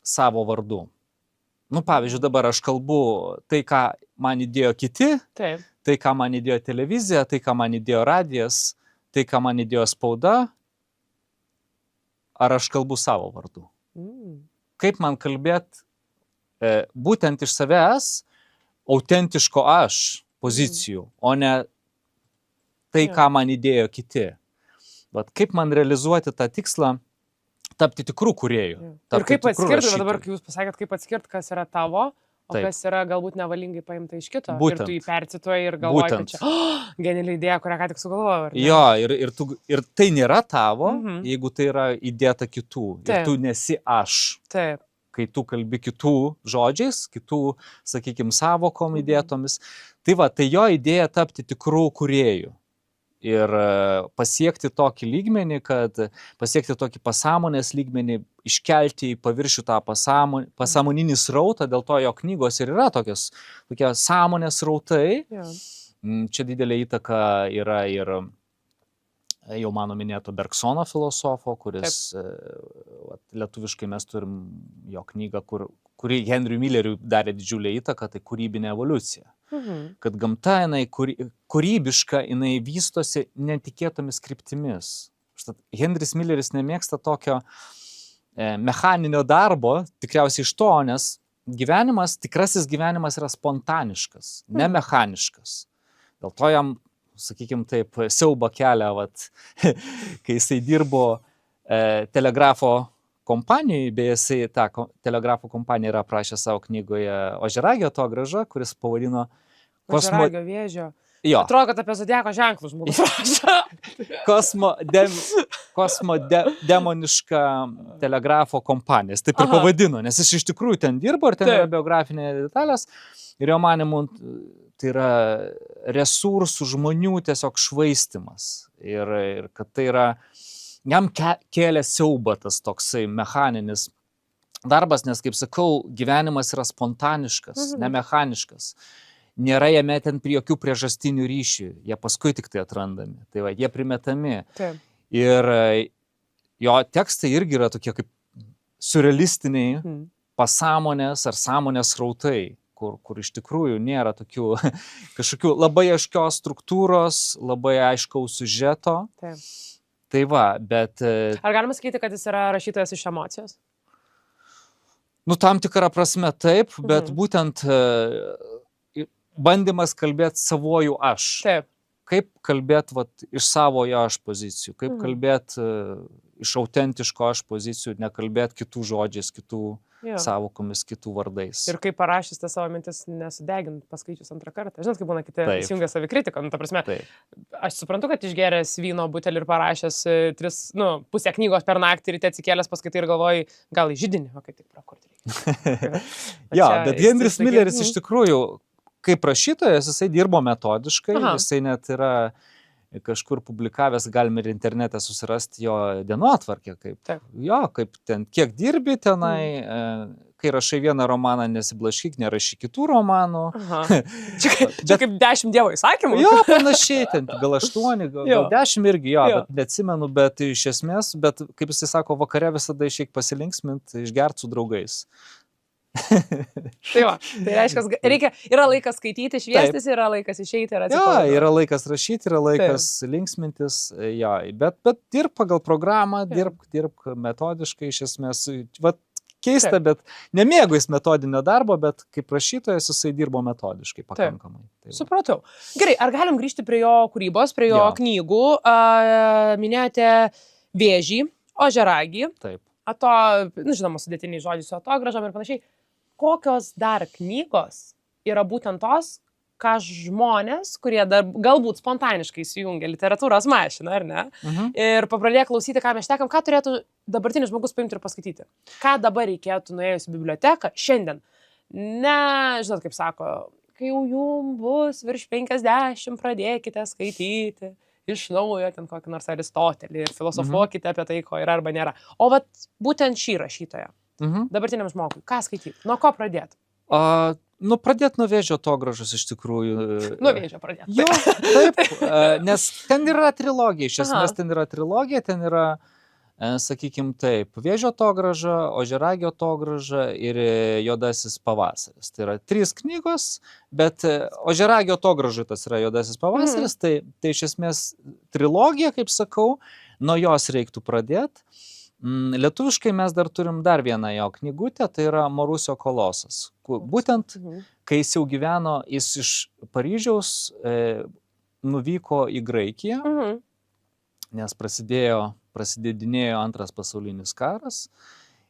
savo vardu? Pavyzdžiui, dabar aš kalbu tai, ką man įdėjo kiti, tai, ką man įdėjo televizija, tai, ką man įdėjo radijas, tai, ką man įdėjo spauda, ar aš kalbu savo vardu? Kaip man kalbėti būtent iš savęs, autentiško aš pozicijų, o ne tai, ką man įdėjo kiti. Bet kaip man realizuoti tą tikslą, tapti tikrų kūrėjų. Ir kaip atskirti, dabar, kai jūs pasakėt, kaip atskirti, kas yra tavo, o kas yra galbūt nevalingai paimta iš kito. Būtent. Ir tu jį percituoji ir galvoji, kad čia geniali idėja, kurią ką tik sugalvojau. Jo, ir tai nėra tavo, jeigu tai yra įdėta kitų. Ir tu nesi aš. Taip. Kai tu kalbi kitų žodžiais, kitų, sakykime, savokom įdėtomis. Tai va, tai jo idėja tapti tikrų kūrėjų. Ir pasiekti tokį lygmenį, pasiekti tokį pasąmonės lygmenį, iškelti į paviršių tą pasąmoninį srautą, dėl to jo knygos ir yra tokie sąmonės srautai. Čia didelė įtaka yra ir jau mano minėto Bergsono filosofo, kuris lietuviškai mes turim jo knygą, kuri Henry Milleriui darė didžiulę įtaką, tai kūrybinė evoliucija. Kad gamta, jinai kūrybiška, jinai vystosi netikėtomis kryptimis. Štai Henris Milleris nemėgsta tokio mechaninio darbo, tikriausiai iš to, nes tikrasis gyvenimas yra spontaniškas, ne mechaniškas. Dėl to jam, sakykime taip, siauba kelia, kai jisai dirbo telegrafo kompanijai, beje, jisai tą telegrafo kompaniją yra aprašęs savo knygoje Ožiaragio atogrąža, kuris pavadino Ožiaragio vėžio. Jo. Atrodo, kad apie zodiako ženklus žmogus rašo. Kosmodemoniška telegrafo kompanija. Jis taip ir pavadino, nes jis iš tikrųjų ten dirbo ir ten yra biografinė detalės. Ir jo manimu, tai yra resursų žmonių tiesiog švaistimas. Ir kad tai yra, jam kėlė siaubą tas toksai mechaninis darbas, nes, kaip sakau, gyvenimas yra spontaniškas, ne mechaniškas. Nėra jame ten prie jokių priežastinių ryšių, jie paskui tik tai atrandami, tai va, jie primetami. Taip. Ir jo tekstai irgi yra tokie kaip surrealistiniai pasąmonės ar sąmonės srautai, kur iš tikrųjų nėra tokių kažkokių labai aiškios struktūros, labai aiškaus siužeto. Taip. Tai va, bet... Ar galima sakyti, kad jis yra rašytojas iš emocijos? Nu, tam tikrą prasme taip, bet būtent bandymas kalbėti savojų aš. Taip. Kaip kalbėti iš savojo aš pozicijų, kaip kalbėti iš autentiško aš pozicijų, nekalbėti kitų žodžiais, kitų savokomis, kitų vardais. Ir kaip parašys tą savo mintis nesudegint paskaičius antrą kartą. Žinot, kaip būna kiti įsijungia savikritiką. Nu, ta prasme, aš suprantu, kad išgeręs vyno butelį ir parašęs pusę knygos per naktį ryte atsikėlęs paskaitai ir galvoji, gal į židinį, o kaip tik prakurti reikia. Jo, bet Henris Milleris iš tikrųjų, kaip rašytojas, jisai dirbo metodiškai, jisai net yra kažkur publikavęs, galime ir internete susirasti jo dienotvarkę, kaip ten, kiek dirbi tenai, kai rašai vieną romaną, nesiblaškyk, nerašyk kitų romanų. Čia kaip 10 Dievo įsakymų? Jo, panašiai, ten gal 8, gal 10 irgi, bet neatsimenu, bet iš esmės, bet kaip jisai sako, vakare visada išeik pasilinksmint, išgert su draugais. Tai va, tai reiškia, yra laikas skaityti, šviestis, yra laikas išeiti ir atsipalaiduoti. Yra laikas rašyti, yra laikas linksmintis, bet dirb pagal programą, dirb metodiškai, iš esmės, keista, bet nemėgo jis metodinio darbo, bet kaip rašytojas jisai dirbo metodiškai pakankamai. Supratau. Gerai, ar galim grįžti prie jo kūrybos, prie jo knygų? Minėjote Vėžį, Ožiaragį. Taip. Žinoma, sudėtiniai žodžiai su atogrąžom ir panašiai. Kokios dar knygos yra būtent tos, ką žmonės, kurie dar galbūt spontaniškai įsijungia literatūros mašiną, ar ne? Ir papradėjo klausyti, ką mes šnekam, ką turėtų dabartinis žmogus paimti ir paskaityti. Ką dabar reikėtų nuėjus į biblioteką šiandien? Ne, žinot, kaip sako, kai jau jums bus virš 50, pradėkite skaityti iš naujo ten kokį nors Aristotelį ir filosofuokite apie tai, ko yra arba nėra. O būtent šį rašytoją, dabartiniam žmogui, ką skaityti? Nuo ko pradėti? Pradėti nuo Vėžio atogrąžos iš tikrųjų. Nuo Vėžio pradėti. Jo, taip, nes ten yra trilogija, iš esmės ten yra, sakykim taip, Vėžio atogrąža, Ožiaragio atogrąža ir Juodasis pavasaris. Tai yra 3 knygos, bet Ožiaragio atogrąžai tas yra Juodasis pavasaris, tai iš esmės trilogija, kaip sakau, nuo jos reiktų pradėti. Lietuviškai mes dar turim dar vieną jo knygutę, tai yra Marusio kolosas. Būtent, kai jis jau gyveno, jis iš Paryžiaus nuvyko į Graikiją, nes prasidėdinėjo Antras pasaulinis karas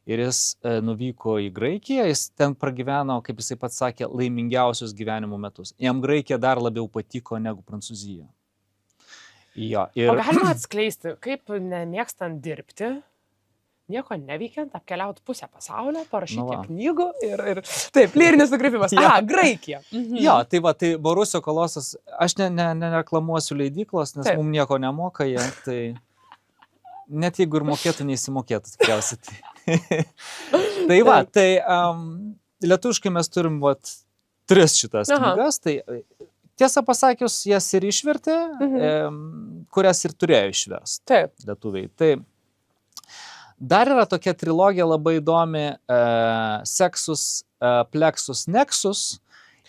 ir jis nuvyko į Graikiją, jis ten pragyveno, kaip jisai pats sakė, laimingiausius gyvenimo metus. Jam Graikija dar labiau patiko negu Prancūzija. O galima atskleisti, kaip nemėgstant dirbti, nieko neveikiant, apkeliauti pusę pasaulio, parašyti knygų ir taip, lyrinis nukrypimas. Graikija. Jo, tai Marusio kolosas, aš nereklamuosiu leidyklos, nes mums nieko nemoka jie, tai net jeigu ir mokėtų, neįsimokėtų tikriausiai. Tai lietuviškai mes turim 3 šitas knygas, tai tiesą pasakius, jas ir išvertė, kurias ir turėjo išversti lietuviai. Tai Dar yra tokia trilogija labai įdomi, Sexus, Plexus, Nexus.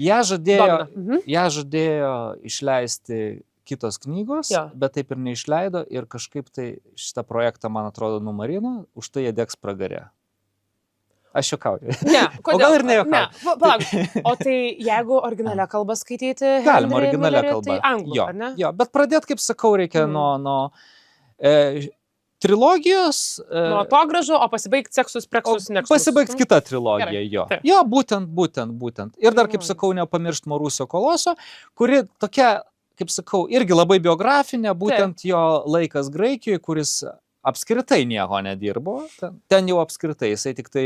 Ją žadėjo išleisti kitos knygos, bet taip ir neišleido ir kažkaip tai šitą projektą, man atrodo, numarino, už tai jie degs pragare. Aš juokauju. Ne, o gal ir nejuokauju. Ne, palauk. O tai jeigu originalią kalbą skaityti, galima originalią kalbą. Tai anglų, ar ne? Jo, bet pradėt, kaip sakau, reikia nuo trilogijos. Nuo to gražu, o pasibaigti Sexus, Plexus, Nexus. Pasibaigti kitą trilogiją, jo. Taip. Jo, būtent. Ir dar, kaip sakau, nepamiršt Marusio Koloso, kuri tokia, kaip sakau, irgi labai biografinė, būtent jo laikas Graikijoje, kuris apskritai nieko nedirbo. Ten jau apskritai, jisai tik tai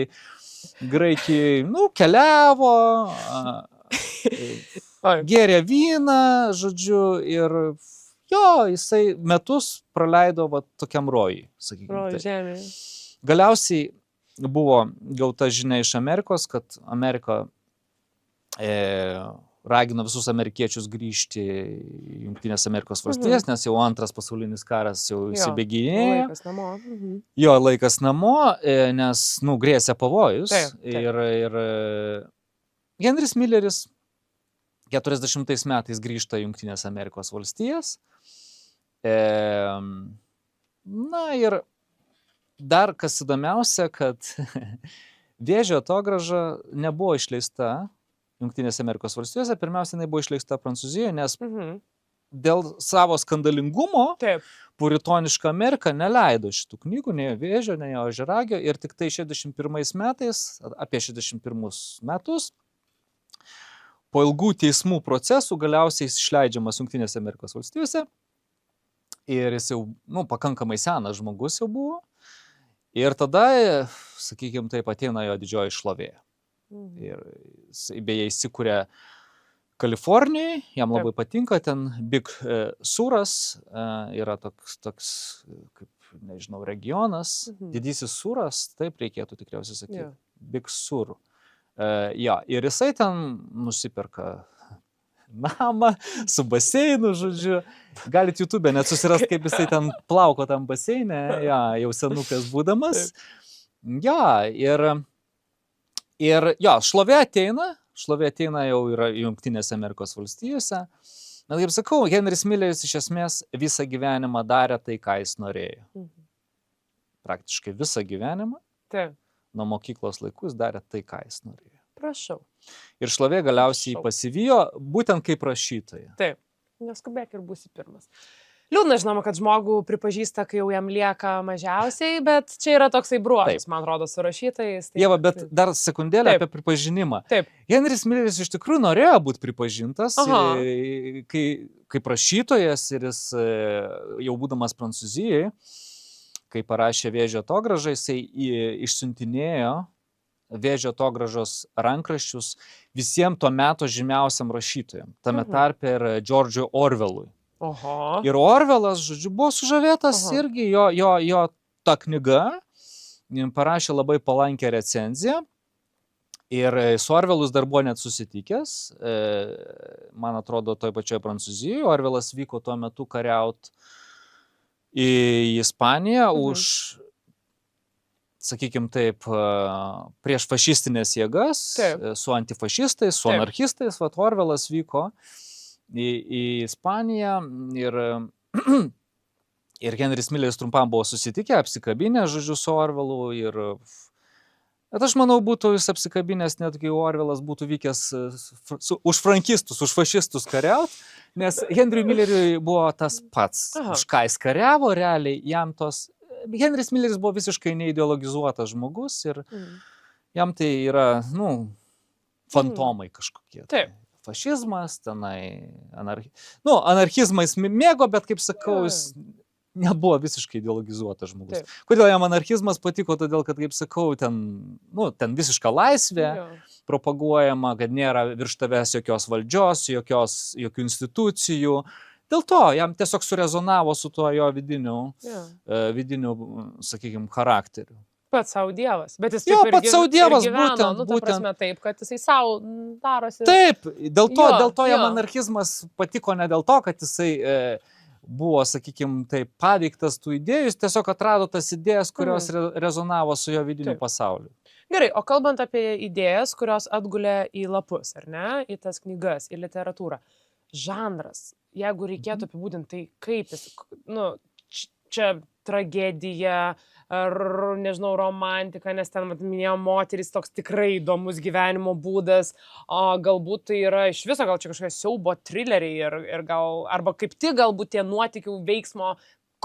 Graikijoje, keliavo, gėrė vyną, žodžiu, ir jo, jisai metus praleido tokiam rojui, sakykime. Žemė. Galiausiai buvo gauta žinia iš Amerikos, kad Amerika ragino visus amerikiečius grįžti į Jungtinės Amerikos valstijas, nes jau antras pasaulinis karas jau įsibėginėjo. Laikas namo. Jo, laikas namo, nes, grėsė pavojus. Taip. Ir Henris Milleris 40 metais grįžta į Jungtinės Amerikos valstijas. Ir dar kas įdomiausia, kad Vėžio atograža nebuvo išleista Jungtinėse Amerikos valstijose, pirmiausia, jinai buvo išleista Prancūzijoje, nes dėl savo skandalingumo puritoniška Amerika neleido šitų knygų, nei Vėžio, nei Ožiaragio, ir tik tai 61 metais, apie 61 metus, po ilgų teismų procesų galiausiai jis išleidžiamas Jungtinėse Amerikos valstijose ir jis jau, pakankamai senas žmogus jau buvo, ir tada, sakykime, taip ateina jo didžioji šlovė. Ir beje įsikūrė Kalifornijoje, jam labai patinka, ten Big Suras yra toks, kaip, nežinau, regionas, didysis Suras, taip reikėtų tikriausiai sakyti, Big Sur. Ir jisai ten nusiperka namą su baseinu, žodžiu, galit YouTube net susirasti, kaip jisai ten plauko tam baseine, jau senukas būdamas. Ir šlovė ateina jau yra Jungtinėse Amerikos valstijose. Na, kaip sakau, Henris Milleris iš esmės visą gyvenimą darė tai, ką jis norėjo. Praktiškai visą gyvenimą. Nuo mokyklos laikų jis darė tai, ką jis norėjo. Prašau. Ir šlovė galiausiai pasivijo, būtent kaip rašytoja. Taip, neskubėk ir būsi pirmas. Liūdna, žinoma, kad žmogų pripažįsta, kai jau jam lieka mažiausiai, bet čia yra toksai bruožas, man rodo, su rašytojais. Ieva, bet dar sekundėlę apie pripažinimą. Taip. Henris Milleris iš tikrųjų norėjo būti pripažintas kaip rašytojas ir jis jau būdamas Prancūzijoje, kai parašė Vėžio atogražą, jisai išsiuntinėjo Vėžio atogražos rankraščius visiems tuo metu žymiausiam rašytojam, tame tarpe ir George'ui Orwellui. Ir Orwellas, žodžiu, buvo sužavėtas irgi, jo ta knyga parašė labai palankę recenziją ir su Orwellus dar buvo net susitikęs, man atrodo, toj pačioje Prancūzijoje. Orwellas vyko tuo metu kariaut į Ispaniją už, sakykime taip, prieš fašistinės jėgas, su antifašistais, su anarchistais. Orwellas vyko į Ispaniją ir Henris Milleris trumpam buvo susitikę, apsikabinę, žodžiu, su Orwellu. Bet aš manau, būtų jis apsikabinęs, netgi Orwellas būtų vykęs už frankistus, už fašistus kariaut, nes Henriui Milleriui buvo tas pats, už ką jis kariavo, realiai jam tos... Henris Milleris buvo visiškai neideologizuotas žmogus ir jam tai yra, fantomai kažkokie. Taip. Fašizmas, tenai, anarchizmą jis mėgo, bet, kaip sakau, jis nebuvo visiškai ideologizuotas žmogus. Kodėl jam anarchizmas patiko? Todėl, kad, kaip sakau, ten visiška laisvė propaguojama, kad nėra virš tavęs jokios valdžios, jokių institucijų. Dėl to jam tiesiog surezonavo su tuo jo vidiniu, sakykime, charakteriu. Pats savo dievas. Bet jis pats savo dievas, gyveno, ta prasme taip, kad jisai savo darosi. Taip, dėl to jam anarchizmas patiko ne dėl to, kad jisai buvo, sakykime, taip paveiktas tų idėjų, jis tiesiog atrado tas idėjas, kurios rezonavo su jo vidiniu pasauliu. Gerai, o kalbant apie idėjas, kurios atgulė į lapus, ar ne, į tas knygas, į literatūrą, žanras, jeigu reikėtų apibūdinti, tai kaip jis, nu, čia tragedija, ar, nežinau, romantika, nes ten, minėjau, moteris toks tikrai įdomus gyvenimo būdas, o galbūt tai yra iš viso, gal čia kažkokie siaubo trileriai ir gal, arba kaip tik galbūt tie nuotykių veiksmo,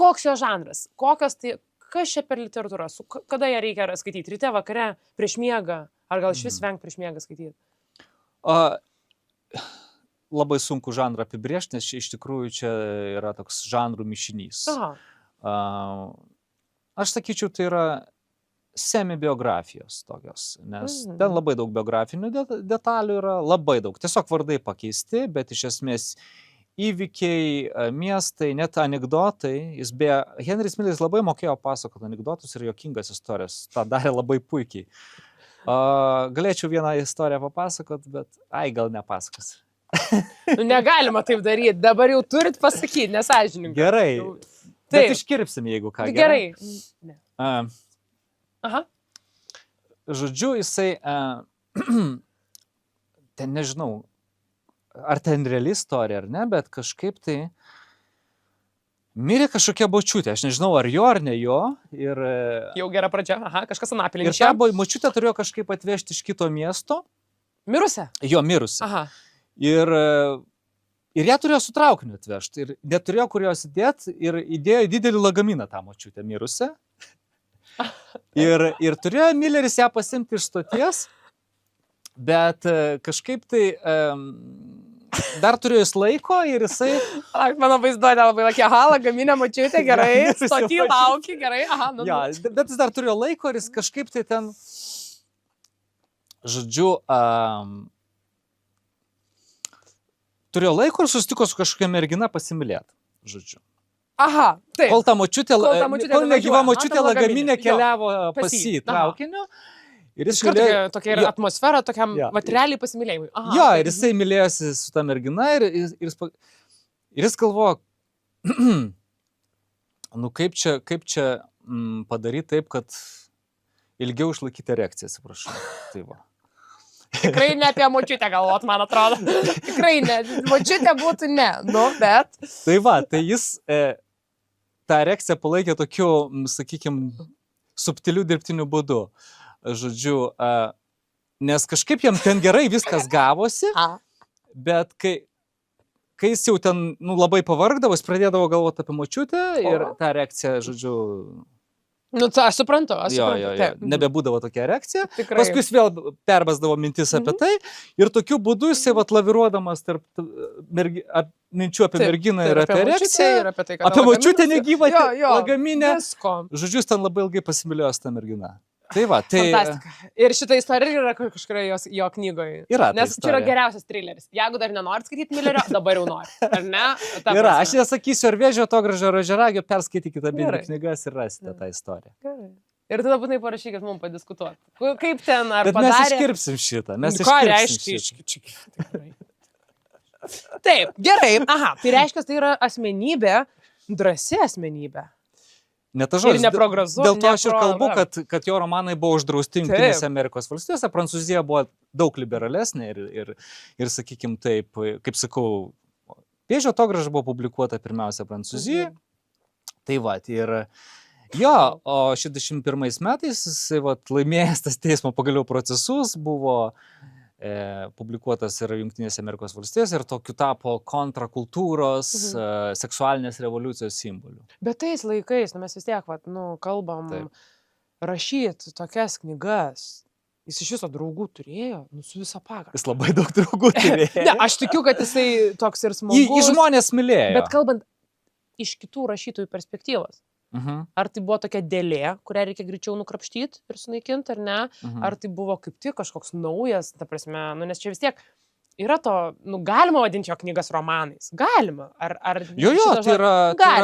koks jo žanras, kokios tai, kas čia per literatūra, kada ją reikia skaityti, ryte, vakare, prieš miegą, ar gal iš vis vengt prieš miegą skaityti? Labai sunku žanrą apibrėžti, nes iš tikrųjų čia yra toks žanrų mišinys. Aš sakyčiau, tai yra semi-biografijos tokios, nes ten labai daug biografinių detalių yra, labai daug. Tiesiog vardai pakeisti, bet iš esmės įvykiai, miestai, net anekdotai. Henris Mileris labai mokėjo pasakoti anekdotus ir juokingas istorijas. Ta darė labai puikiai. Galėčiau vieną istoriją papasakot, bet gal nepasakos. Nu, negalima taip daryti, dabar jau turit pasakyti, nesąžininkai. Gerai. Bet iškirpsim, jeigu ką. Gerai. Ne. Aha. Žodžiu, jisai, ten nežinau, ar ten reali istorija ar ne, bet kažkaip tai mirė kažkokia močiutė, aš nežinau, ar jo, ar ne jo. Ir, jau gera pradžia, kažkas anapilin. Ir tą močiutę turėjo kažkaip atvežti iš kito miesto. Mirusią? Jo, mirusią. Aha. Ir ją turėjo su traukiniu atvežti. Ir neturėjo kur jos įdėti ir įdėjo didelį lagaminą tą močiutę mirusią. Ir turėjo Mileris ją pasimti iš stoties, bet kažkaip tai dar turėjo jis laiko ir jisai... Mano vaizduotė labai lakė, lagaminę močiutę, gerai, stotį lauki, gerai, Ja, bet jis dar turėjo laiko ir jis kažkaip tai ten, žodžiu, turėjo laiko ir susitiko su kažkokia mergina pasimylėti, žodžiu. Aha, taip. Kol ta močiutė, kol negyva močiutė lagaminė keliavo pas jį traukiniu. Ir jis tokia yra atmosfera, tokiam materialiai pasimylėjimui. Jo, ir jisai mylėjosi su ta mergina ir jis galvojo, nu kaip čia padaryti taip, kad ilgiau išlaikyti erekciją, atsiprašau. Tai va. Tikrai ne apie močiutę galvot, man atrodo. Tikrai ne. Močiutė būtų ne, nu, bet. Tai va, tai jis tą erekciją palaikė tokiu, sakykime, subtiliu dirbtiniu būdu. Žodžiu, nes kažkaip jam ten gerai viskas gavosi, bet kai jis jau ten labai pavargdavo, jis pradėdavo galvoti apie močiutę ir tą erekciją, žodžiu... Nu, aš suprantu. Jo, nebebūdavo tokia erekcija. Tikrai. Paskui jis vėl perbasdavo mintis apie tai ir tokiu būdu jisai laviruodamas tarp minčių apie merginą ir apie erekciją, apie močiutę negyvą lagaminę. Žodžiu, jis ten labai ilgai pasimylėjo tą merginą. Tai va, tai... Fantastika. Ir šita istorija yra kažkuria jo knygoje. Nes čia yra geriausias trileris. Jeigu dar nenorit skaityti Milerio, dabar jau nori. Ar ne? Yra, aš nesakysiu, ar Vėžio Atogražio, ar Ožiaragio, perskaitykite abi knygas ir rasite tą istoriją. Gerai. Ir tada būtinai parašykit mums padiskutuoti. Kaip ten, ar bet padarė... Bet mes iškirpsim šitą. Ką reiškia? Taip, gerai. Aha, tai reiškia, tai yra asmenybė, drąsi asmenybė. Ne ta žodis, dėl to aš ir kalbu, kad jo romanai buvo uždrausti Jungtinėse Amerikos valstijose, Prancūzija buvo daug liberalesnė ir sakykim taip, kaip sakau, Vėžio Atograža buvo publikuota pirmiausia Prancūzijoje. Tai va, ir jo, o 61 metais jisai laimėjęs tas teismo pagaliau procesus, buvo publikuotas ir Jungtinėse Amerikos valstijose ir tokiu tapo kontrakultūros, seksualinės revoliucijos simboliu. Bet tais laikais, mes vis tiek, kalbam, rašyti tokias knygas, jis iš viso draugų turėjo, su visą pagarbą. Jis labai daug draugų turėjo. Ne, aš tikiu, kad jisai toks ir smagus. Į žmonės mylėjo. Bet kalbant iš kitų rašytojų perspektyvos. Ar tai buvo tokia dėlė, kurią reikia greičiau nukrapštyti ir sunaikinti, ar ne? Ar tai buvo kaip tik kažkoks naujas, ta prasme, nes čia vis tiek yra to, galima vadinti jo knygas romanais. Galima. Jo, tai yra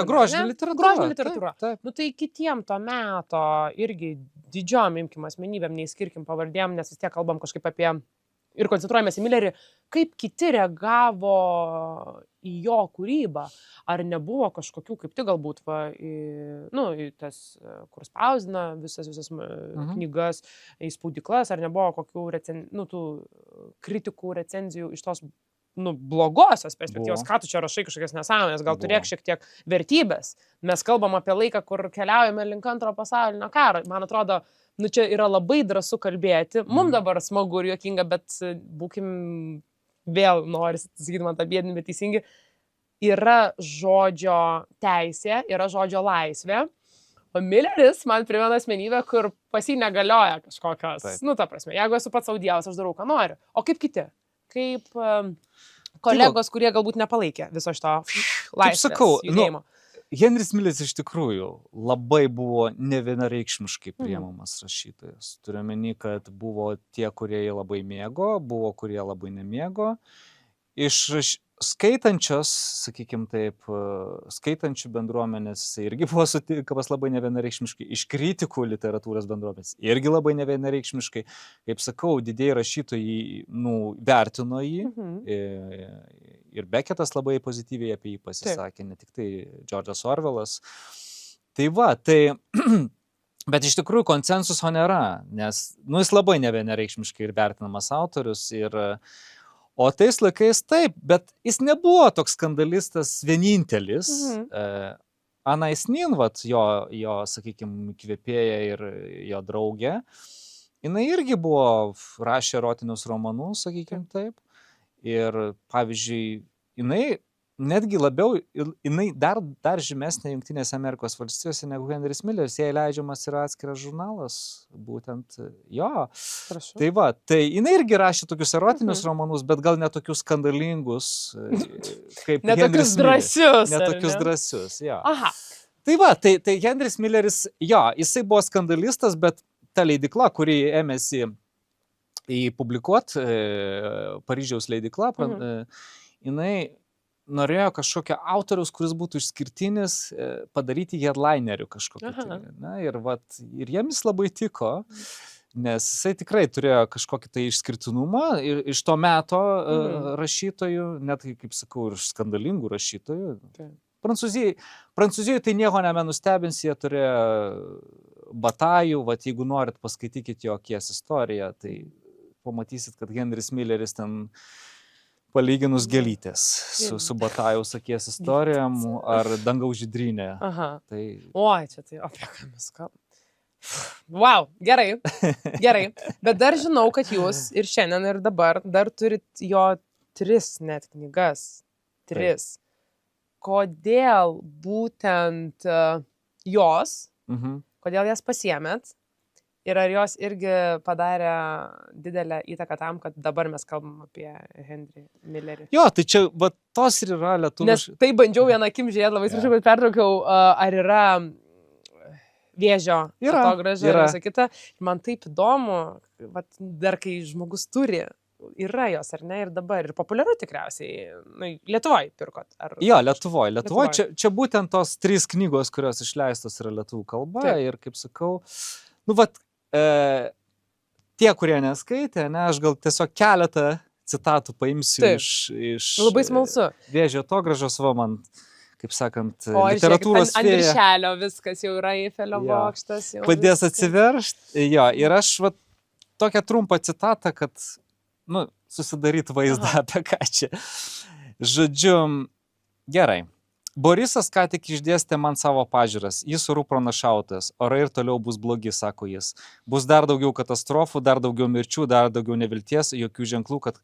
grožinė literatūra. Grožinė literatūra. Taip. Tai kitiem to meto irgi didžiom imkim asmenybėm, neįskirkim pavardėm, nes vis tiek kalbam kažkaip apie ir koncentruojamės į Millerį, kaip kiti reagavo į jo kūrybą. Ar nebuvo kažkokių, kaip tik galbūt, į tas, kur spausdina visas knygas, į spaudyklas, ar nebuvo kokių tų kritikų recenzijų iš tos blogosios perspektyvos, ką tu čia rašai kažkokias nesąmonės, gal turėk šiek tiek vertybės. Mes kalbam apie laiką, kur keliaujame link antro pasaulinio karo. Man atrodo, čia yra labai drąsu kalbėti. Mums dabar smagu ir juokinga, bet būkim vėl, norisi sakyti man tą bėdinį, bet teisingi, yra žodžio teisė, yra žodžio laisvė. O Milleris man primena asmenybę, kur pas jį negalioja kažkokios. Ta prasme, jeigu esu pats audijavas, aš darau, ką noriu. O kaip kiti? Kaip kolegos, kurie galbūt nepalaikė viso šito laisvės judėjimo. Henris Milleris iš tikrųjų labai buvo nevienareikšmiškai priimamas rašytojas. Turiu omeny, kad buvo tie, kurie jį labai mėgo, buvo kurie labai nemėgo. Iš skaitančios, sakykime taip, skaitančių bendruomenės irgi buvo sutikamas labai nevienareikšmiškai, iš kritikų literatūros bendruomenės irgi labai nevienareikšmiškai. Kaip sakau, didieji rašytojai vertino jį ir Becketas labai pozityviai apie jį pasisakė, ne tik tai George'as Orwellas. Bet iš tikrųjų konsensuso nėra, nes jis labai nevienareikšmiškai ir vertinamas autorius o tais laikais taip, bet jis nebuvo toks skandalistas vienintelis. Anais Nin, jo, sakykime, įkvėpėja ir jo draugė, jinai irgi rašė erotinius romanus, sakykime taip. Ir, pavyzdžiui, jinai netgi labiau, jinai dar žymesnė Jungtinėse Amerikos valstijose negu Henris Milleris, jai leidžiamas yra atskiras žurnalas, būtent jo. Prašau. Tai jinai irgi rašė tokius erotinius romanus, bet gal ne tokius skandalingus, kaip Henris Milleris. Ne tokius drąsius, jo. Aha. Tai Henris Milleris, jo, jisai buvo skandalistas, bet ta leidykla, kuri ėmėsi publikuoti, Paryžiaus leidykla, jinai norėjo kažkokio autoriaus, kuris būtų išskirtinis, padaryti headlinerių kažkokį. Ir jiems labai tiko, nes jisai tikrai turėjo kažkokį tai išskirtinumą ir iš to meto rašytojų, net, kaip sakau, ir skandalingų rašytojų. Prancūzijoje tai nieko nemenustebins, jie turėjo Batajų, jeigu norit, paskaitykit jo Akies istoriją, tai pamatysit, kad Henris Milleris ten palyginus gėlytės su Batajaus Akies istorijom ar Dangaus žydrynė. Oi, čia tai apie ką mes kalbame. Wow, gerai. Bet dar žinau, kad jūs ir šiandien ir dabar dar turit jo 3 net knygas. 3. Kodėl būtent jos, kodėl jas pasiėmėt? Ir ar jos irgi padarė didelę įtaką tam, kad dabar mes kalbam apie Henry Millerį? Jo, tai čia, tos ir yra lietuviškai. Nes tai bandžiau vieną akim žiūrėti, labai atsiprašau, bet pertraukiau, ar yra vėžio fotogražė ir visą kitą. Man taip įdomu, dar kai žmogus turi, yra jos, ar ne, ir dabar. Ir populiaru tikriausiai. Lietuvoje pirkot? Jo, Lietuvoje. Čia būtent tos 3 knygos, kurios išleistos yra lietuvių kalba. Ir kaip sakau, tie, kurie neskaitė, aš gal tiesiog keletą citatų paimsiu iš labai smalsu. Vėžio atogražos, man, kaip sakant, literatūros fėja. Ant viršelio viskas jau yra Eifelio bokštas. Padės atsiveršti. Jo, ir aš tokią trumpą citatą, kad, susidaryt vaizdą apie ką čia. Žodžiu, gerai. Borisas ką tik išdėstė man savo pažiūras. Jis orų pranašautojas. Orai ir toliau bus blogi, sako jis. Bus dar daugiau katastrofų, dar daugiau mirčių, dar daugiau nevilties, jokių ženklų, kad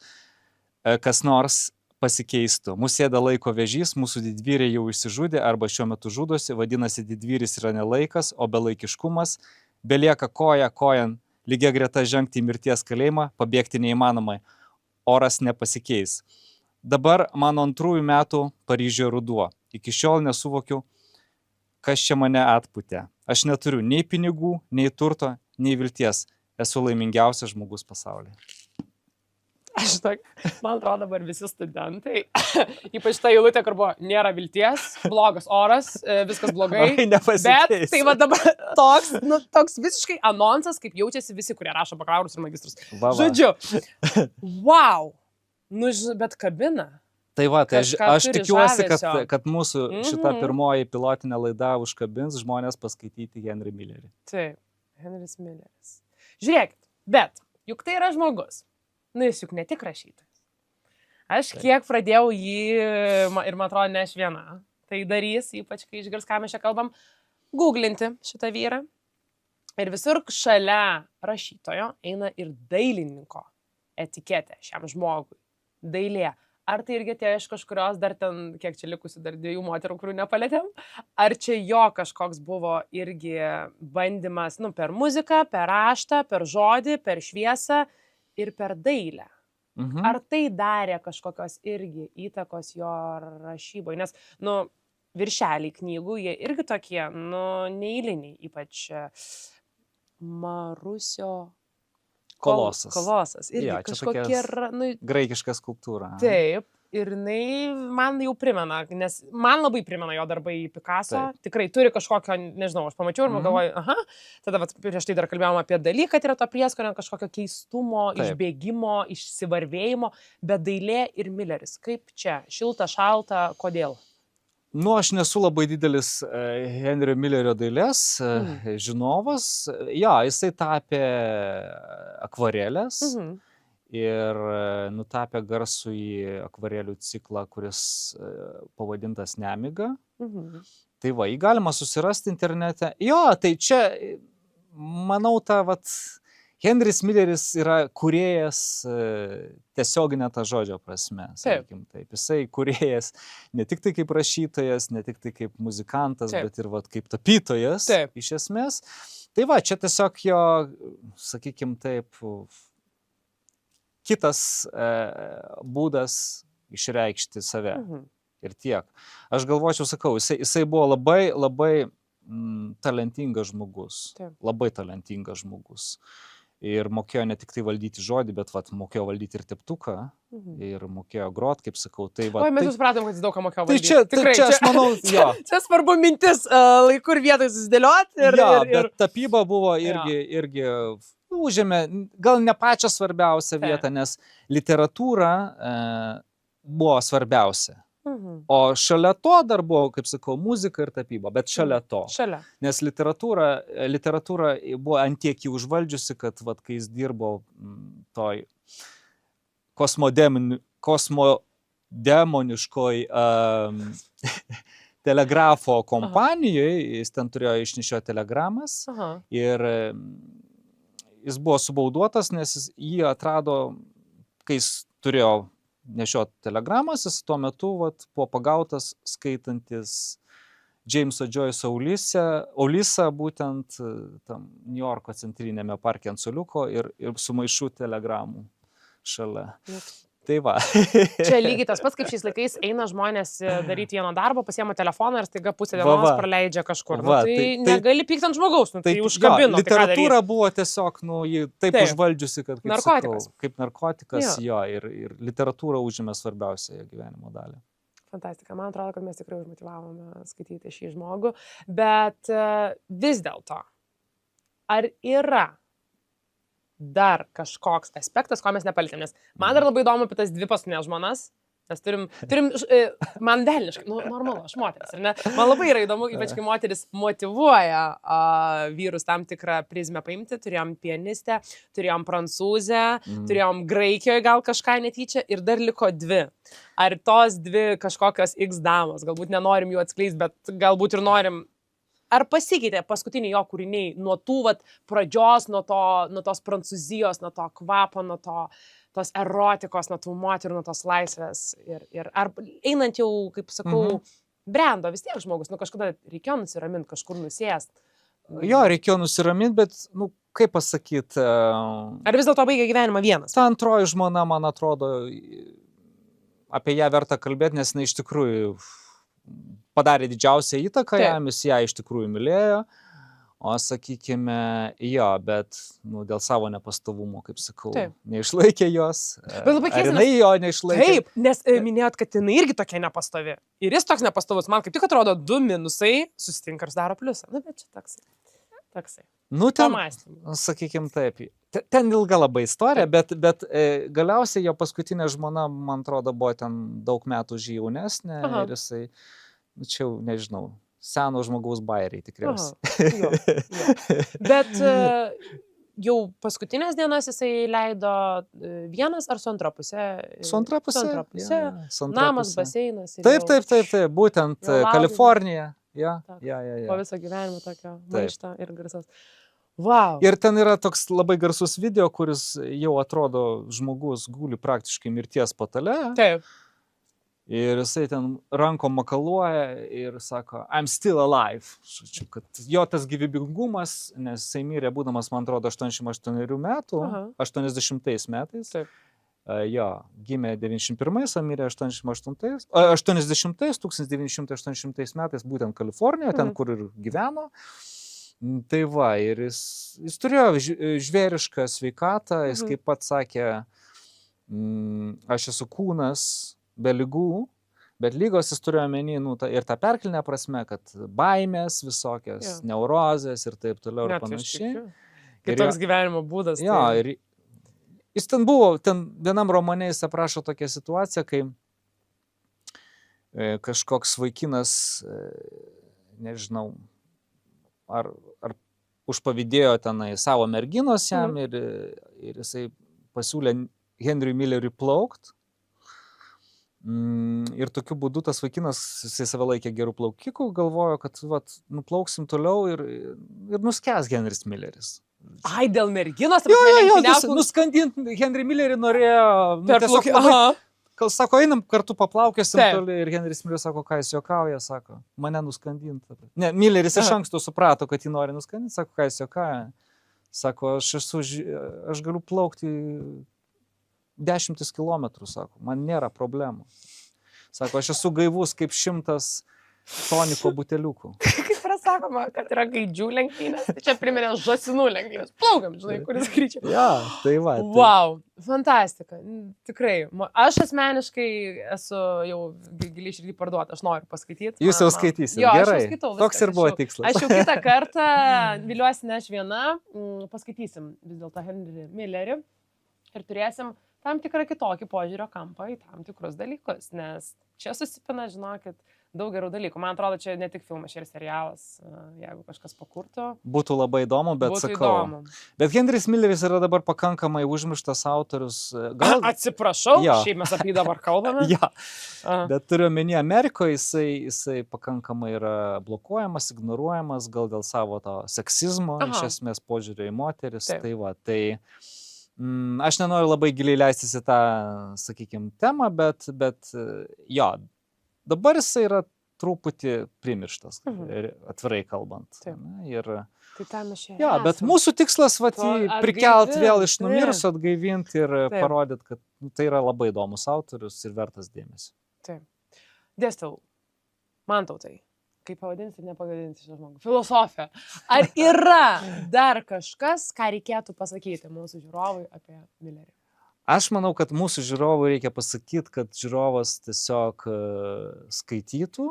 kas nors pasikeistų. Mūsų ėda laiko vėžys, mūsų didvyriai jau išsižudė arba šiuo metu žudosi, vadinasi, didvyris yra ne laikas, o belaikiškumas. Belieka kojan lygia greta žengti į mirties kalėjimą, pabėgti neįmanomai. Oras nepasikeis. Dabar mano 2 metų Paryžiuje ruduo. Iki šiol nesuvokiu, kas čia mane atpūtė. Aš neturiu nei pinigų, nei turto, nei vilties. Esu laimingiausias žmogus pasaulyje. Man atrodo, dabar visi studentai, ypač ta eilutė, kur buvo, nėra vilties, blogas oras, viskas blogai. Bet tai va dabar toks visiškai anonsas, kaip jaučiasi visi, kurie rašo bakalaurus ir magistrus. Žodžiu, wow, bet kabina. Tai va, tai aš tikiuosi, kad mūsų šita pirmoji pilotinė laida užkabins žmonės paskaityti Henry Millerį. Taip, Henris Milleris. Žiūrėkit, bet juk tai yra žmogus. Jis juk ne tik rašytojas. Aš kiek pradėjau jį, ir man atrodo, ne aš viena, tai darys, ypač kai išgirs, ką mes čia kalbam, googlinti šitą vyrą. Ir visur šalia rašytojo eina ir dailininko etiketė šiam žmogui. Dailė. Ar tai irgi tie iš kažkurios dar ten, kiek čia likusi, dar 2 moterų, kurių nepalėtėm? Ar čia jo kažkoks buvo irgi bandymas, per muziką, per raštą, per žodį, per šviesą ir per dailę? Ar tai darė kažkokios irgi įtakos jo rašyboje? Nes, viršeliai knygų, jie irgi tokie, neeiliniai, ypač Marusio Kolosas. Irgi kažkokie... Graikiška skulptūra. Taip. Ir jinai man jau primena, nes man labai primena jo darbai Picasso. Taip. Tikrai turi kažkokio, nežinau, aš pamačiau ir galvoju, tada prieš tai dar kalbėjom apie Dalį, kad yra to prieskonio kažkokio keistumo, išbėgimo, išsivarvėjimo, bet dailė ir Milleris. Kaip čia? Šilta, šalta, kodėl? Aš nesu labai didelis Henrio Millerio dailės žinovas. Jisai tapė akvarelės ir nutapė garsųjį akvarelių ciklą, kuris pavadintas Nemiga. Tai jį galima susirasti internete. Tai čia, manau, Henris Milleris yra kūrėjas tiesioginė ta žodžio prasme, sakykim taip. Jisai kūrėjas ne tik tai kaip rašytojas, ne tik tai kaip muzikantas, bet ir kaip tapytojas iš esmės. Tai čia tiesiog jo, sakykim taip, kitas būdas išreikšti save ir tiek. Aš galvočiau, sakau, jisai buvo labai, labai talentingas žmogus. Labai talentingas žmogus. Ir mokėjo ne tik tai valdyti žodį, bet mokėjo valdyti ir teptuką, ir mokėjo grot, kaip sakau. Mes supratom, kad jis daug ką mokėjo valdyti. Tai čia aš manau, čia svarbu mintis laiku ir vietoj susidėlioti. Bet tapyba buvo irgi užėmė, gal ne pačią svarbiausią vietą, nes literatūra buvo svarbiausia. O šalia to dar buvo, kaip sakau, muzika ir tapyba, bet šalia to. Nes literatūra buvo antiek jį užvaldžiusi, kad kai jis dirbo toj kosmodemoniškoj telegrafo kompanijoje, jis ten turėjo išnešioti telegramas ir jis buvo subauduotas, nes jį atrado, kai jis turėjo nešiot telegramas, jis tuo metu buvo pagautas skaitantis Jameso Joyce'o Ulisą būtent tam New Yorko centrinėme parke ant suoliuko ir su maišu telegramų šalia. Tai va. Čia lygiai tas pats, kaip šiais laikais eina žmonės daryti vieno darbo, pasiema telefoną ir staiga pusę dienos praleidžia kažkur. Tai negali pykti ant žmogaus, tai užkabino. Literatūra buvo tiesiog, jį taip užvaldžiusi, kad kaip narkotikas, ir literatūra užėmė svarbiausią gyvenimo dalį. Fantastika. Man atrodo, kad mes tikrai užmotyvavome skaityti šį žmogų, bet vis dėlto, ar yra dar kažkoks aspektas, ko mes nepalietėm, nes man dar labai įdomu apie tas 2 paskutinės žmonas, nes turim man velniškai, normalu, aš moteris, ar ne? Man labai yra įdomu, ypač kai moteris motyvuoja vyrus tam tikrą prizmę paimti, turėjom pianistę, turėjom prancūzę, turėjom Graikijoje gal kažką netyčia ir dar liko 2. Ar tos 2 kažkokios X damos, galbūt nenorim jų atskleisti, bet galbūt ir norim. Ar pasikeitė paskutiniai jo kūriniai nuo tų pradžios, nuo tos Prancūzijos, nuo to kvapo, nuo tos erotikos, nuo tų moterų, nuo tos laisvės? Ir ar einant jau, kaip sakau, brendo vis tiek žmogus, kažkada reikėjo nusiraminti, kažkur nusėst? Reikėjo nusiraminti, bet, kaip pasakyti... Ar vis dėlto baigė gyvenimą vienas? Ta antroji žmona, man atrodo, apie ją verta kalbėti, nes iš tikrųjų... padarė didžiausią įtaką jam, jis ją iš tikrųjų mylėjo, O sakykime, jo, bet dėl savo nepastovumo, kaip sakau, Taip. neišlaikė jos. Bet labai keista, Ar jinai jo neišlaikė? Taip, nes minėjot, kad jinai irgi tokia nepastovi. Ir jis toks nepastovus. Man kaip tik atrodo 2 minusai susitinka ir daro pliusą. Nu, bet čia toksai. Nu, ten, Pamąstymai. sakykime taip, ten ilga labai istorija, bet galiausiai jo paskutinė žmona, man atrodo, buvo ten daug metų už jį jaunesnė. Aha. Ir jisai, čia jau nežinau, seno žmogaus bairiai tikriausiai. Jo. Bet jau paskutinės dienas jisai leido vienas ar su antra pusė? Su antra pusė. Su antra pusė. Ja, su antra Namas, pusė. baseinas. ir Taip, jau būtent Jau laukė. Kalifornija. Ja. Po viso gyvenimo tokio maišto ir garsaus. Wow. Ir ten yra toks labai garsus video, kuris jau atrodo žmogus guli praktiškai mirties patale. Taip. Ir jisai ten rankom makaluoja ir sako, I'm still alive. Žodžiu, kad jo tas gyvybingumas, nes jisai mirė būdamas, man atrodo, 88 metų, Aha. 80 metais. Taip. Jo, gimė 91, o mirė 1980 metais, būtent Kalifornijoje, ten, kur ir gyveno. Tai va, ir jis turėjo žvėrišką sveikatą, jis kaip pats sakė, aš esu kūnas be lygų, bet lygos jis turėjo omeny ir tą perkelinę prasme, kad baimės visokios, neurozės ir taip toliau ir panašiai. Kitoks gyvenimo būdas. Jo, ir jis ten buvo, vienam romane jis aprašo tokią situaciją, kai kažkoks vaikinas, nežinau, ar užpavydėjo tenai savo merginos jam ir jisai pasiūlė Henry Milleriui plaukt. Ir tokiu būdu tas vaikinas, jisai save laikė gerų plaukikų, galvojo, kad nuplauksim toliau ir nuskęs Henris Milleris. Ai, dėl merginos? Nuskandinti Henry Millerį norėjo. Sako, einam kartu paplaukėsim toli ir Henris Milleris sako, ką jis juokauja, sako, mane nuskandinti. Ne, Milleris iš anksto suprato, kad jį nori nuskandinti, sako, ką jis juokauja. Sako, aš galiu plaukti 10 kilometrų, sako, man nėra problemų. Sako, aš esu gaivus kaip 100 toniko buteliukų. Kaip yra sakoma, kad yra gaidžių lenktynės, tai čia priminė žąsinų lenktynės. Plaukiam, žinai, kuris greičiau. Ja, tai va. Wow, fantastika. Tikrai. Aš asmeniškai esu jau giliai širdį parduota, aš noriu paskaityti. Jūs jau skaitysite. Jo, gerai. Aš jau skaitau. Toks ir buvo tikslas. Aš jau kitą kartą viliuosi ne aš viena, paskaitysim vis dėlto Henry Millerį ir turėsim tam tikrą kitokį požiūrio kampą į tam tikrus dalykus, nes čia susipina, žinokit, daug gerų dalykų. Man atrodo, čia ne tik filmas, čia ir serialas, jeigu kažkas pakurtų. Būtų labai įdomu, bet sakau. Bet Henris Milleris yra dabar pakankamai užmirštas autorius. Atsiprašau, šiaip mes apie jį dabar kalbame. Ja. Bet turiu omeny, Amerikoje jisai pakankamai yra blokuojamas, ignoruojamas, gal dėl savo to seksizmo, iš esmės požiūrio į moteris. Tai va, tai aš nenoriu labai giliai leistis į tą, sakykime, temą, bet jo, dabar jisai yra truputį primirštas, atvirai kalbant. Tai tam aš jo, bet mūsų tikslas prikelt vėl iš numirusių, atgaivinti ir parodyti, kad tai yra labai įdomus autorius ir vertas dėmesio. Taip. Dėstau, Mantautai. Kaip pavadinti, nepagadinti šio žmogų. Filosofija. Ar yra dar kažkas, ką reikėtų pasakyti mūsų žiūrovui apie Millerį? Aš manau, kad mūsų žiūrovui reikia pasakyti, kad žiūrovas tiesiog skaitytų,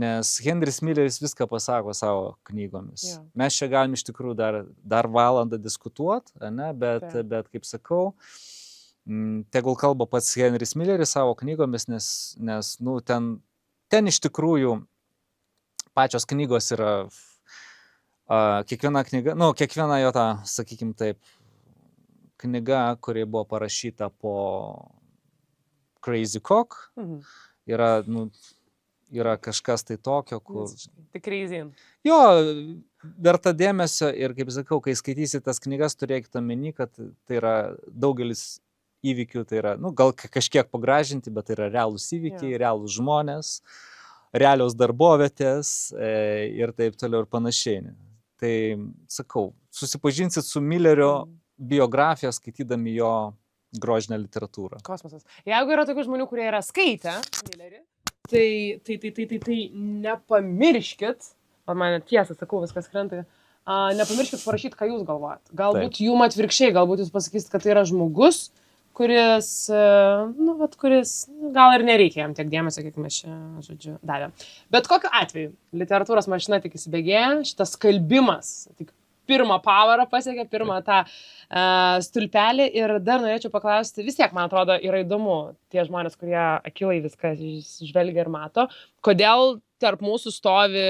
nes Henris Milleris viską pasako savo knygomis. Ja. Mes čia galim iš tikrųjų dar valandą diskutuoti, bet kaip sakau, tegul kalba pats Henris Milleris savo knygomis, nes ten iš tikrųjų pačios knygos yra, kiekviena knyga, kiekviena jo ta, sakykim taip, knyga, kuri buvo parašyta po Crazy Cock, yra kažkas tai tokio, kur... Tik crazy. Jo, verta dėmesio ir, kaip sakau, kai skaitysi tas knygas, turėkite omeny, kad tai yra daugelis įvykių, tai yra, gal kažkiek pagražinti, bet tai yra realūs įvykiai, realūs žmonės, realios darbovietės ir taip toliau ir panašiai. Tai, sakau, susipažinsit su Millerio biografiją, skaitydami jo grožinę literatūrą. Kosmosas. Jeigu yra tokių žmonių, kurie yra skaitę Millerį, tai nepamirškit man tiesą sakau, viskas krenta. Nepamirškit parašyti, ką jūs galvojat. Galbūt jum atvirkščiai, galbūt jūs pasakysit, kad tai yra žmogus, kuris, gal ir nereikia jam tiek dėmesio, kiek mes čia, žodžiu, davėm. Bet kokiu atveju, literatūros mašina tik įsibėgėja, šitas skalbimas, tik pirmą pavarą pasiekė, pirmą tą stulpelį ir dar norėčiau paklausti, vis tiek, man atrodo, yra įdomu tie žmonės, kurie akilai viską žvelgia ir mato, kodėl tarp mūsų stovi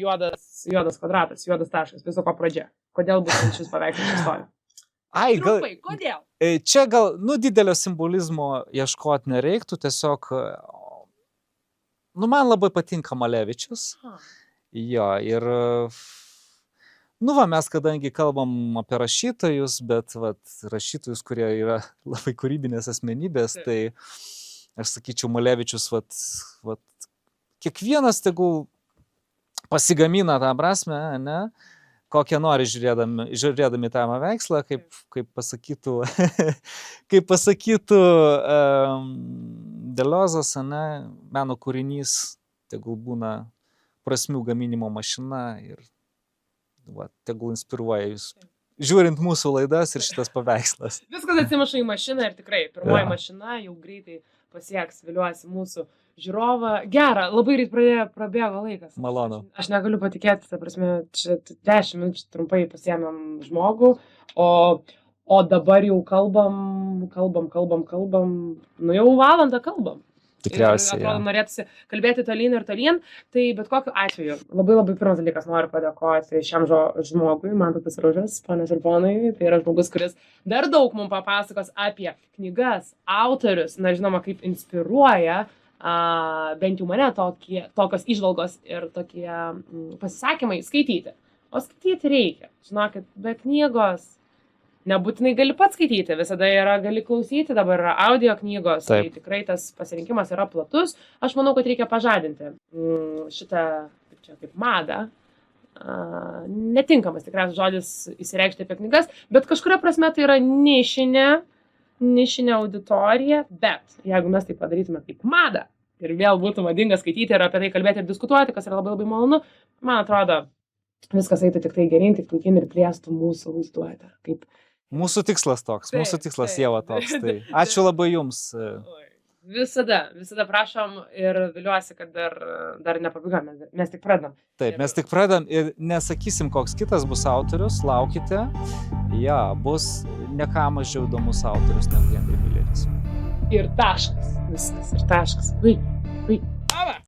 juodas kvadratas, juodas taškas, viso ko pradžia. Kodėl būtent šis paveikslas čia stovi? Trumpai, kodėl? Čia gal, didelio simbolizmo ieškoti nereiktų, tiesiog, man labai patinka Malevičius. Jo, ir, mes kadangi kalbam apie rašytojus, bet, rašytojus, kurie yra labai kūrybinės asmenybės, tai aš sakyčiau, Malevičius, kiekvienas tegul pasigamina tą prasme, ne? Kokią nori žiūrėdami tą paveikslą, kaip pasakytų Deliozas, meno kūrinys, tegul būna prasmių gaminimo mašina ir tegul inspiruoja jūs. Žiūrint mūsų laidas ir šitas paveikslas. Viskas atsimuša į mašiną ir tikrai, pirmoji mašina jau greitai pasieks, viliuosi, mūsų žiūrovą. Gera, labai prabėgo laikas. Malonu. Aš negaliu patikėti, ta prasme, čia 10 minučių trumpai pasiėmėm žmogų, o dabar jau kalbam, jau valandą kalbam. Tikriausiai. Ir atrodo, norėtųsi kalbėti tolyn ir tolyn, tai bet kokiu atveju. Labai pirmas dalykas noriu padėkoti šiam žmogui, Mantautas Ružas, ponios ir ponai. Tai yra žmogus, kuris dar daug mums papasakos apie knygas, autorius, žinoma, kaip inspiruoja, bent jau mane tokios įžvalgos ir tokie pasisakymai skaityti. O skaityti reikia. Žinokit, be knygos nebūtinai gali pats skaityti, visada gali klausyti, dabar yra audio knygos, tai tikrai tas pasirinkimas yra platus. Aš manau, kad reikia pažadinti šitą, kaip madą, netinkamas tikriausiai žodis įsireikšti apie knygas, bet kažkuria prasme tai yra nišinė auditorija, bet jeigu mes tai padarytume kaip madą ir vėl būtų madinga skaityti ir apie tai kalbėti ir diskutuoti, kas yra labai malonu, man atrodo, viskas eitų tik tai geryn, tik puikin ir plėstų mūsų vaizduotę. Mūsų tikslas toks, mūsų tikslas Ieva toks. Tai ačiū labai jums. Visada prašom ir viliuosi, kad dar nepabaigam, mes tik pradam. Taip, mes tik pradam ir nesakysim, koks kitas bus autorius, laukite. Bus ne ką mažiau įdomus autorius negu Henry Milleris. Ir taškas, viskas, ir taškas. Vai.